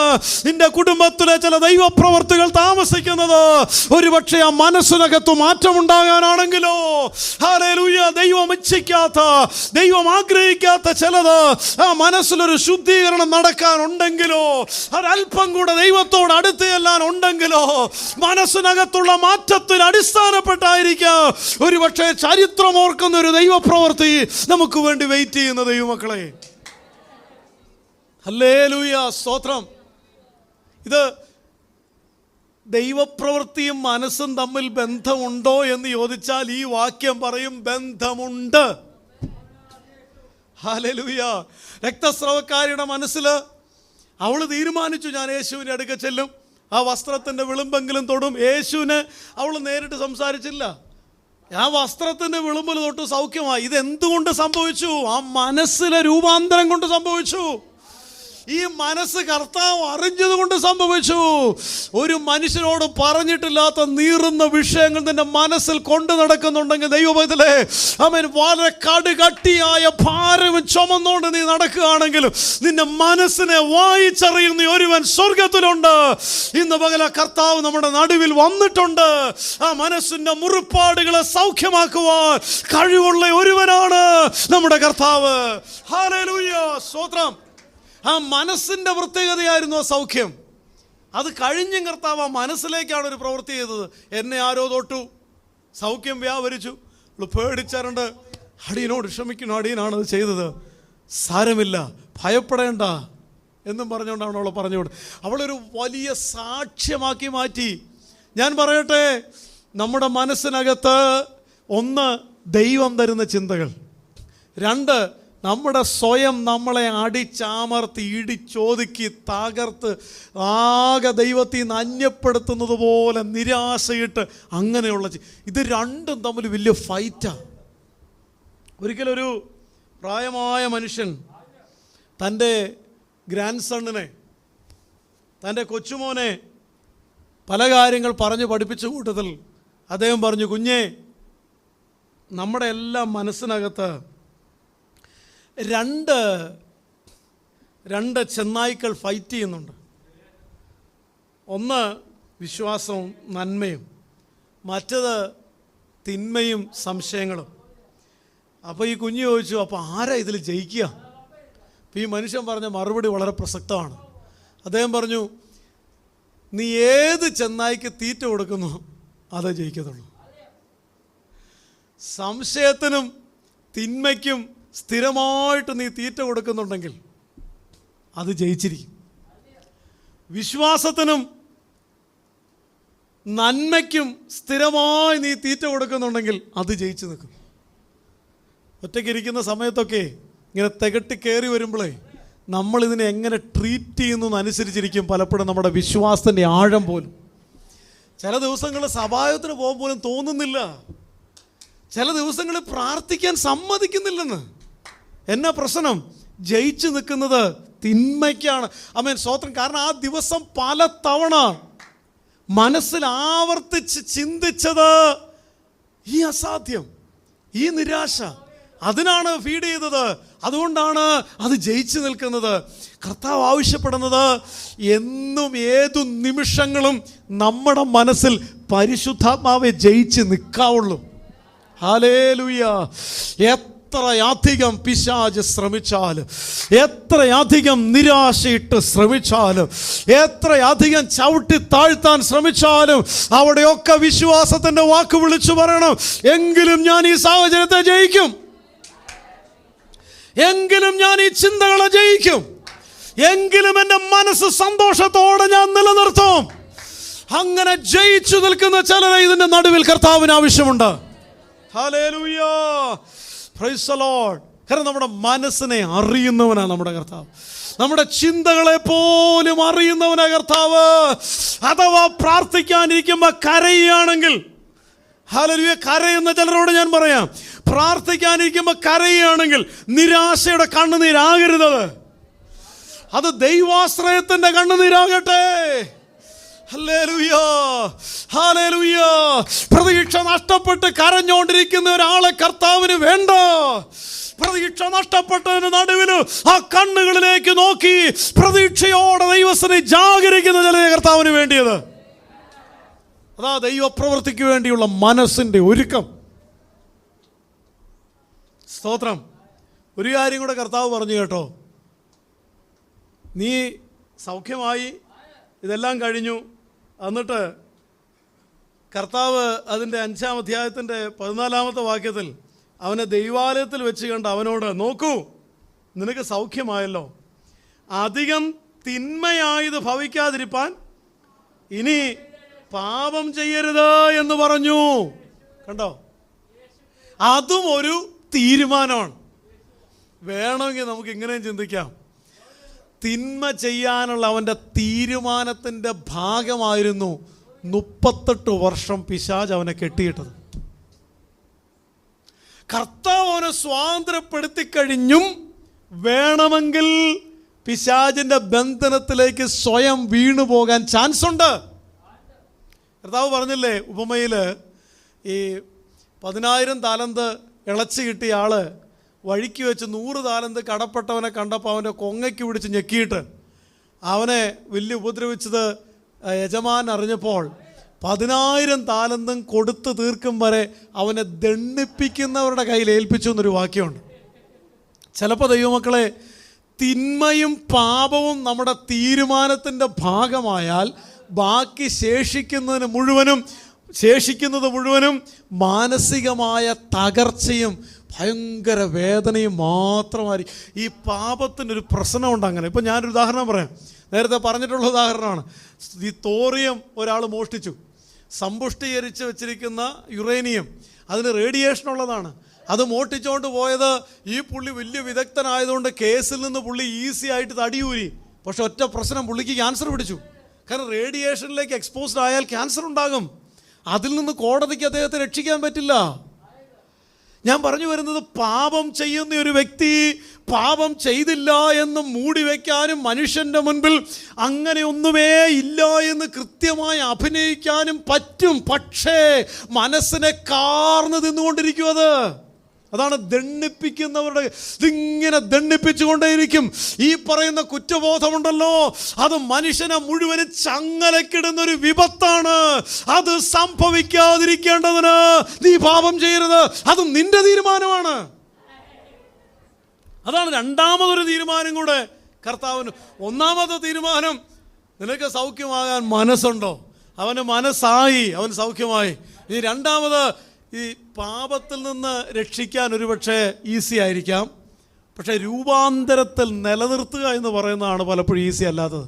നിന്റെ കുടുംബത്തിലെ ചില ദൈവപ്രവർത്തികൾ താമസിക്കുന്നത് ഒരുപക്ഷെ ആ മനസ്സിനകത്ത് മാറ്റമുണ്ടാകാനാണെങ്കിലോ, ഹല്ലേലൂയ, ദൈവം ഇച്ഛിക്കാത്ത, ദൈവം ആഗ്രഹിക്കാത്ത ചിലത് ആ മനസ്സിലൊരു ശുദ്ധീകരണം നടക്കാനുണ്ടെങ്കിലോ, ഒരല്പം കൂടെ ദൈവത്തോട് അടുത്ത് ചെല്ലാൻ ഉണ്ടെങ്കിലോ, മനസ്സിനകത്തുള്ള മാറ്റത്തിന് അടിസ്ഥാനപ്പെട്ടായിരിക്കാം ഒരുപക്ഷെ ചരിത്രമോർക്കുന്ന ഒരു ദൈവപ്രവൃത്തി നമുക്ക് വേണ്ടി വെയിറ്റ് ചെയ്യുന്ന ദൈവമക്കളെ. ഹല്ലേലൂയ, സ്തോത്രം. ഇത് ദൈവപ്രവൃത്തിയും മനസ്സും തമ്മിൽ ബന്ധമുണ്ടോ എന്ന് ചോദിച്ചാൽ ഈ വാക്യം പറയും, ബന്ധമുണ്ട്. ഹല്ലേലൂയ. രക്തസ്രവക്കാരിയുടെ മനസ്സിൽ അവൾ തീരുമാനിച്ചു, ഞാൻ യേശുവിൻ്റെ അടുക്ക ചെല്ലും, ആ വസ്ത്രത്തിൻ്റെ വിളിമ്പെങ്കിലും തൊടും. യേശുവിന് അവൾ നേരിട്ട് സംസാരിച്ചില്ല. ആ വസ്ത്രത്തിൻ്റെ വിളിമ്പിൽ തൊട്ട് സൗഖ്യമായി. ഇതെന്തുകൊണ്ട് സംഭവിച്ചു? ആ മനസ്സിലെ രൂപാന്തരം കൊണ്ട് സംഭവിച്ചു. ഈ മനസ്സ് കർത്താവ് അറിഞ്ഞത് കൊണ്ട് സംഭവിച്ചു. ഒരു മനുഷ്യനോട് പറഞ്ഞിട്ടില്ലാത്ത നീറുന്ന വിഷയങ്ങൾ നിന്റെ മനസ്സിൽ കൊണ്ടു നടക്കുന്നുണ്ടെങ്കിൽ ദൈവമേ, അവൻ വളരെ കടുകട്ടിയായ ഭാരവും ചുമന്നുകൊണ്ട് നീ നടക്കുകയാണെങ്കിലും നിന്റെ മനസ്സിനെ വായിച്ചറിയുന്ന ഒരുവൻ സ്വർഗത്തിലുണ്ട്. ഇന്ന് പകല കർത്താവ് നമ്മുടെ നടുവിൽ വന്നിട്ടുണ്ട്. ആ മനസ്സിന്റെ മുറിപ്പാടുകളെ സൗഖ്യമാക്കുവാൻ കഴിവുള്ള ഒരുവനാണ് നമ്മുടെ കർത്താവ്. ഹല്ലേലൂയ, സ്തോത്രം. ആ മനസ്സിൻ്റെ പ്രത്യേകതയായിരുന്നു ആ സൗഖ്യം. അത് കഴിഞ്ഞും കർത്താവ് ആ മനസ്സിലേക്കാണ് ഒരു പ്രവൃത്തി ചെയ്തത്. എന്നെ ആരോ തൊട്ടു, സൗഖ്യം വ്യാപരിച്ചു. പേടിച്ചരണ്ട്, അടിയനോട് ക്ഷമിക്കണം, അടിയനാണ് അത് ചെയ്തത്, സാരമില്ല, ഭയപ്പെടേണ്ട എന്നും പറഞ്ഞുകൊണ്ടാണ് അവൾ പറഞ്ഞുകൊണ്ട് അവളൊരു വലിയ സാക്ഷ്യമാക്കി മാറ്റി. ഞാൻ പറയട്ടെ, നമ്മുടെ മനസ്സിനകത്ത് ഒന്ന് ദൈവം തരുന്ന ചിന്തകൾ, രണ്ട് നമ്മുടെ സ്വയം നമ്മളെ അടിച്ചാമർത്തി ഇടിച്ചൊതുക്കി തകർത്ത് ആകെ ദൈവത്തിൽ നിന്ന് അന്യപ്പെടുത്തുന്നത് പോലെ നിരാശയിട്ട് അങ്ങനെയുള്ള ഇത് രണ്ടും തമ്മിൽ വലിയ ഫൈറ്റാണ്. ഒരിക്കലൊരു പ്രായമായ മനുഷ്യൻ തൻ്റെ ഗ്രാൻഡ് സണ്ണിനെ, തൻ്റെ കൊച്ചുമോനെ പല കാര്യങ്ങൾ പറഞ്ഞ് പഠിപ്പിച്ച കൂട്ടത്തിൽ അദ്ദേഹം പറഞ്ഞു, കുഞ്ഞേ, നമ്മുടെ എല്ലാം മനസ്സിനകത്ത് രണ്ട് ചെന്നായ്ക്കൾ ഫൈറ്റ് ചെയ്യുന്നുണ്ട്. ഒന്ന് വിശ്വാസവും നന്മയും, മറ്റത് തിന്മയും സംശയങ്ങളും. അപ്പോൾ ഈ കുഞ്ഞ് ചോദിച്ചു, അപ്പോൾ ആരാ ഇതിൽ ജയിക്കുക? അപ്പോൾ ഈ മനുഷ്യൻ പറഞ്ഞ മറുപടി വളരെ പ്രസക്തമാണ്. അദ്ദേഹം പറഞ്ഞു, നീ ഏത് ചെന്നായ്ക്ക് തീറ്റ കൊടുക്കുന്നു അതേ ജയിക്കത്തുള്ളൂ. സംശയത്തിനും തിന്മയ്ക്കും സ്ഥിരമായിട്ട് നീ തീറ്റ കൊടുക്കുന്നുണ്ടെങ്കിൽ അത് ജയിച്ചിരിക്കും. വിശ്വാസത്തിനും നന്മയ്ക്കും സ്ഥിരമായി നീ തീറ്റ കൊടുക്കുന്നുണ്ടെങ്കിൽ അത് ജയിച്ചു നിൽക്കും. ഒറ്റയ്ക്കിരിക്കുന്ന സമയത്തൊക്കെ ഇങ്ങനെ തികട്ടി കയറി വരുമ്പോഴേ നമ്മളിതിനെ എങ്ങനെ ട്രീറ്റ് ചെയ്യുന്നതനുസരിച്ചിരിക്കും പലപ്പോഴും നമ്മുടെ വിശ്വാസത്തിൻ്റെ ആഴം പോലും. ചില ദിവസങ്ങളിൽ സഭായത്തിന് പോകാൻ പോലും തോന്നുന്നില്ല. ചില ദിവസങ്ങളിൽ പ്രാർത്ഥിക്കാൻ സമ്മതിക്കുന്നില്ലെന്ന്. എന്നാ പ്രശ്നം? ജയിച്ചു നിൽക്കുന്നത് തിന്മയ്ക്കാണ്. ആമേൻ, സ്തോത്രം. കാരണം ആ ദിവസം പല തവണ മനസ്സിൽ ആവർത്തിച്ച് ചിന്തിച്ചത് ഈ അസാധ്യം, ഈ നിരാശ, അതിനാണ് ഫീഡ് ചെയ്തത്. അതുകൊണ്ടാണ് അത് ജയിച്ചു നിൽക്കുന്നത്. കർത്താവ് ആവശ്യപ്പെടുന്നത് എന്നും ഏതു നിമിഷങ്ങളും നമ്മുടെ മനസ്സിൽ പരിശുദ്ധാത്മാവെ ജയിച്ച് നിൽക്കാവുള്ളൂ. ഹല്ലേലൂയ. എത്രയധികം പിശാച് ശ്രമിച്ചാലും, എത്രയധികം നിരാശയിട്ട് ശ്രമിച്ചാലും, എത്രയധികം ചവിട്ടി താഴ്ത്താൻ ശ്രമിച്ചാലും അവിടെയൊക്കെ വിശ്വാസത്തിൻ്റെ വാക്ക് വിളിച്ചു പറയണം, എങ്കിലും ഞാൻ ഈ സാഹചര്യത്തെ ജയിക്കും, എങ്കിലും ഞാൻ ഈ ചിന്തകളെ ജയിക്കും, എങ്കിലും എൻ്റെ മനസ്സ് സന്തോഷത്തോടെ ഞാൻ നിലനിർത്തും. അങ്ങനെ ജയിച്ചു നിൽക്കുന്ന ചിലരെ ഇതിൻ്റെ നടുവിൽ കർത്താവിന് ആവശ്യമുണ്ട്. Hallelujah, praise the Lord. കാരണം നമ്മുടെ മനസ്സിനെ അറിയുന്നവനാണ് നമ്മുടെ കർത്താവ്. നമ്മുടെ ചിന്തകളെ പോലും അറിയുന്നവനാ കർത്താവ്. അഥവാ പ്രാർത്ഥിക്കാനിരിക്കുമ്പോൾ കരയുകയാണെങ്കിൽ, ഹല്ലേലൂയ, കരയുന്ന ചിലരോട് ഞാൻ പറയാം, പ്രാർത്ഥിക്കാനിരിക്കുമ്പോൾ കരയുകയാണെങ്കിൽ നിരാശയുടെ കണ്ണുനീരാകരുത്, അത് ദൈവാശ്രയത്തിൻ്റെ കണ്ണുനീരാകട്ടെ. Hallelujah, hallelujah. പ്രതീക്ഷ നഷ്ടപ്പെട്ട് കരഞ്ഞുകൊണ്ടിരിക്കുന്ന ഒരാളെ കർത്താവിന് വേണ്ട. പ്രതീക്ഷ നഷ്ടപ്പെട്ടതിന് നടുവിൽ ആ കണ്ണുകളിലേക്ക് നോക്കി പ്രതീക്ഷയോടെ ദൈവത്തിനെ ജാഗരിക്കുന്ന ചില കർത്താവിന് വേണ്ടിയത്. അതാ ദൈവപ്രവൃത്തിക്ക് വേണ്ടിയുള്ള മനസ്സിൻ്റെ ഒരുക്കം. സ്തോത്രം. ഒരു കാര്യം കൂടെ കർത്താവ് പറഞ്ഞു കേട്ടോ, നീ സൗഖ്യമായി, ഇതെല്ലാം കഴിഞ്ഞു. എന്നിട്ട് കർത്താവ് അതിൻ്റെ 5-ാം അധ്യായത്തിൻ്റെ 14-ാമത്തെ വാക്യത്തിൽ അവനെ ദൈവാലയത്തിൽ വെച്ച് കണ്ട് അവനോട്, നോക്കൂ, നിനക്ക് സൗഖ്യമായല്ലോ, അധികം തിന്മയായത് ഭവിക്കാതിരിപ്പാൻ ഇനി പാപം ചെയ്യരുത് എന്ന് പറഞ്ഞു. കണ്ടോ, അതും ഒരു തീരുമാനമാണ്. വേണമെങ്കിൽ നമുക്ക് ഇങ്ങനെയും ചിന്തിക്കാം, തിന്മ ചെയ്യാനുള്ള അവൻ്റെ തീരുമാനത്തിൻ്റെ ഭാഗമായിരുന്നു 38 വർഷം പിശാച് അവനെ കെട്ടിയിട്ടത്. കർത്താവ് അവനെ സ്വാതന്ത്ര്യപ്പെടുത്തി കഴിഞ്ഞും വേണമെങ്കിൽ പിശാചിൻ്റെ ബന്ധനത്തിലേക്ക് സ്വയം വീണു പോകാൻ ചാൻസ് ഉണ്ട്. കർത്താവ് പറഞ്ഞില്ലേ ഉപമയിൽ, ഈ 10,000 താലന്ത് ഇളച്ച് കിട്ടിയ ആള് വഴിക്ക് വെച്ച് 100 താലന്ത് കടപ്പെട്ടവനെ കണ്ടപ്പോൾ അവൻ്റെ കൊങ്ങയ്ക്ക് പിടിച്ച് ഞെക്കിയിട്ട് അവനെ വലിയ ഉപദ്രവിച്ചത് യജമാൻ അറിഞ്ഞപ്പോൾ 10,000 താലന്തും കൊടുത്തു തീർക്കും വരെ അവനെ ദണ്ഡിപ്പിക്കുന്നവരുടെ കയ്യിൽ ഏൽപ്പിച്ചു എന്നൊരു വാക്യമുണ്ട്. ചിലപ്പോൾ ദൈവമക്കളെ, തിന്മയും പാപവും നമ്മുടെ തീരുമാനത്തിൻ്റെ ഭാഗമായാൽ ബാക്കി ശേഷിക്കുന്നത് മുഴുവനും മാനസികമായ തകർച്ചയും ഭയങ്കര വേദനയും മാത്രമായിരിക്കും. ഈ പാപത്തിനൊരു പ്രശ്നമുണ്ട്. അങ്ങനെ ഇപ്പം ഞാനൊരു ഉദാഹരണം പറയാം. നേരത്തെ പറഞ്ഞിട്ടുള്ള ഉദാഹരണമാണ്. ഈ തോറിയം ഒരാൾ മോഷ്ടിച്ചു. സമ്പുഷ്ടീകരിച്ച് വെച്ചിരിക്കുന്ന യുറേനിയം, അതിന് റേഡിയേഷൻ ഉള്ളതാണ്. അത് മോഷ്ടിച്ചുകൊണ്ട് പോയത് ഈ പുള്ളി വലിയ വിദഗ്ധനായതുകൊണ്ട് കേസിൽ നിന്ന് പുള്ളി ഈസി ആയിട്ട് തടിയൂരി. പക്ഷെ ഒറ്റ പ്രശ്നം, പുള്ളിക്ക് ക്യാൻസർ പിടിച്ചു. കാരണം റേഡിയേഷനിലേക്ക് എക്സ്പോസ്ഡ് ആയാൽ ക്യാൻസർ ഉണ്ടാകും. അതിൽ നിന്ന് കോടതിക്ക് അദ്ദേഹത്തെ രക്ഷിക്കാൻ പറ്റില്ല. ഞാൻ പറഞ്ഞു വരുന്നത്, പാപം ചെയ്യുന്ന ഒരു വ്യക്തി പാപം ചെയ്തില്ല എന്ന് മൂടി വയ്ക്കാനും മനുഷ്യൻ്റെ മുൻപിൽ അങ്ങനെയൊന്നുമേ ഇല്ല എന്ന് കൃത്യമായി അഭിനയിക്കാനും പറ്റും. പക്ഷേ മനസ്സിനെ കാർന്ന് തിന്നുകൊണ്ടിരിക്കും. അതാണ് ദണ്ഡിപ്പിക്കുന്നവരുടെ, ഇതിങ്ങനെ ദണ്ഡിപ്പിച്ചുകൊണ്ടേയിരിക്കും. ഈ പറയുന്ന കുറ്റബോധമുണ്ടല്ലോ, അത് മനുഷ്യനെ മുഴുവനും ചങ്ങലക്കിടുന്നൊരു വിപത്താണ്. അത് സംഭവിക്കാതിരിക്കേണ്ടതിന് നീ പാപം ചെയ്യരുത്. അത് നിന്റെ തീരുമാനമാണ്. അതാണ് രണ്ടാമതൊരു തീരുമാനം കൂടെ കർത്താവിന്. ഒന്നാമത്തെ തീരുമാനം, നിനക്ക് സൗഖ്യമാകാൻ മനസ്സുണ്ടോ? അവന് മനസ്സായി, അവൻ സൗഖ്യമായി. ഇനി രണ്ടാമത്, ഈ പാപത്തിൽ നിന്ന് രക്ഷിക്കാൻ ഒരുപക്ഷെ ഈസി ആയിരിക്കാം, പക്ഷേ രൂപാന്തരത്തിൽ നിലനിർത്തുക എന്ന് പറയുന്നതാണ് പലപ്പോഴും ഈസി അല്ലാത്തത്.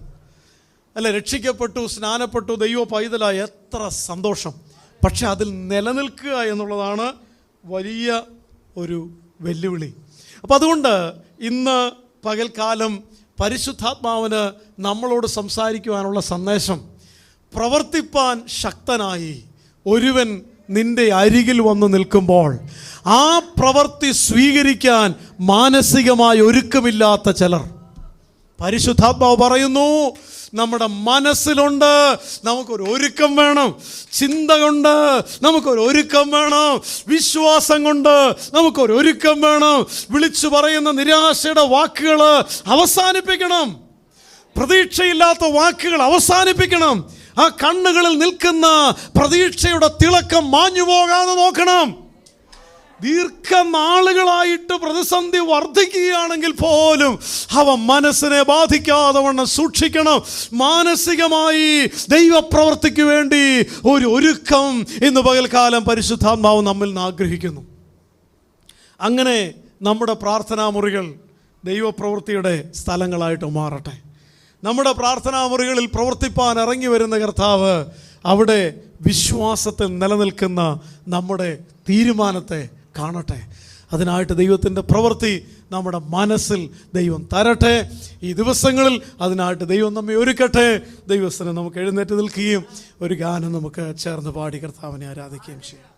അല്ല, രക്ഷിക്കപ്പെട്ടു, സ്നാനപ്പെട്ടു, ദൈവ പൈതലായി, എത്ര സന്തോഷം. പക്ഷെ അതിൽ നിലനിൽക്കുക എന്നുള്ളതാണ് വലിയ ഒരു വെല്ലുവിളി. അപ്പം അതുകൊണ്ട് ഇന്ന് പകൽക്കാലം പരിശുദ്ധാത്മാവിന് നമ്മളോട് സംസാരിക്കുവാനുള്ള സന്ദേശം, പ്രവർത്തിപ്പാൻ ശക്തനായി ഒരുവൻ നിന്റെ അരികിൽ വന്ന് നിൽക്കുമ്പോൾ ആ പ്രവൃത്തി സ്വീകരിക്കാൻ മാനസികമായി ഒരുക്കമില്ലാത്ത ചിലർ, പരിശുദ്ധാത്മാവ് പറയുന്നു, നമ്മുടെ മനസ്സിലുണ്ട്, നമുക്കൊരു ഒരുക്കം വേണം. ചിന്ത കൊണ്ട് നമുക്കൊരു ഒരുക്കം വേണം. വിശ്വാസം കൊണ്ട് നമുക്കൊരു ഒരുക്കം വേണം. വിളിച്ചു പറയുന്ന നിരാശയുടെ വാക്കുകൾ അവസാനിപ്പിക്കണം. പ്രതീക്ഷയില്ലാത്ത വാക്കുകൾ അവസാനിപ്പിക്കണം. ആ കണ്ണുകളിൽ നിൽക്കുന്ന പ്രതീക്ഷയുടെ തിളക്കം മാഞ്ഞു പോകാതെ നോക്കണം. ദീർഘനാളുകളായിട്ട് പ്രതിസന്ധി വർദ്ധിക്കുകയാണെങ്കിൽ പോലും അവ മനസ്സിനെ ബാധിക്കാതെ വണ്ണം സൂക്ഷിക്കണം. മാനസികമായി ദൈവപ്രവൃത്തിക്ക് വേണ്ടി ഒരു ഒരുക്കം ഇന്ന് പകൽക്കാലം പരിശുദ്ധാത്മാവ് നമ്മിൽ നിന്ന് ആഗ്രഹിക്കുന്നു. അങ്ങനെ നമ്മുടെ പ്രാർത്ഥനാ മുറികൾ ദൈവപ്രവൃത്തിയുടെ സ്ഥലങ്ങളായിട്ട് മാറട്ടെ. നമ്മുടെ പ്രാർത്ഥനാ മുറികളിൽ പ്രവർത്തിപ്പാൻ ഇറങ്ങി വരുന്ന കർത്താവ് അവിടെ വിശ്വാസത്തിൽ നിലനിൽക്കുന്ന നമ്മുടെ തീരുമാനത്തെ കാണട്ടെ. അതിനായിട്ട് ദൈവത്തിൻ്റെ പ്രവൃത്തി നമ്മുടെ മനസ്സിൽ ദൈവം തരട്ടെ. ഈ ദിവസങ്ങളിൽ അതിനായിട്ട് ദൈവം നമ്മെ ഒരുക്കട്ടെ. ദൈവസ്ഥനെ നമുക്ക് എഴുന്നേറ്റ് നിൽക്കുകയും ഒരു ഗാനം നമുക്ക് ചേർന്ന് പാടി കർത്താവിനെ ആരാധിക്കുകയും ചെയ്യാം.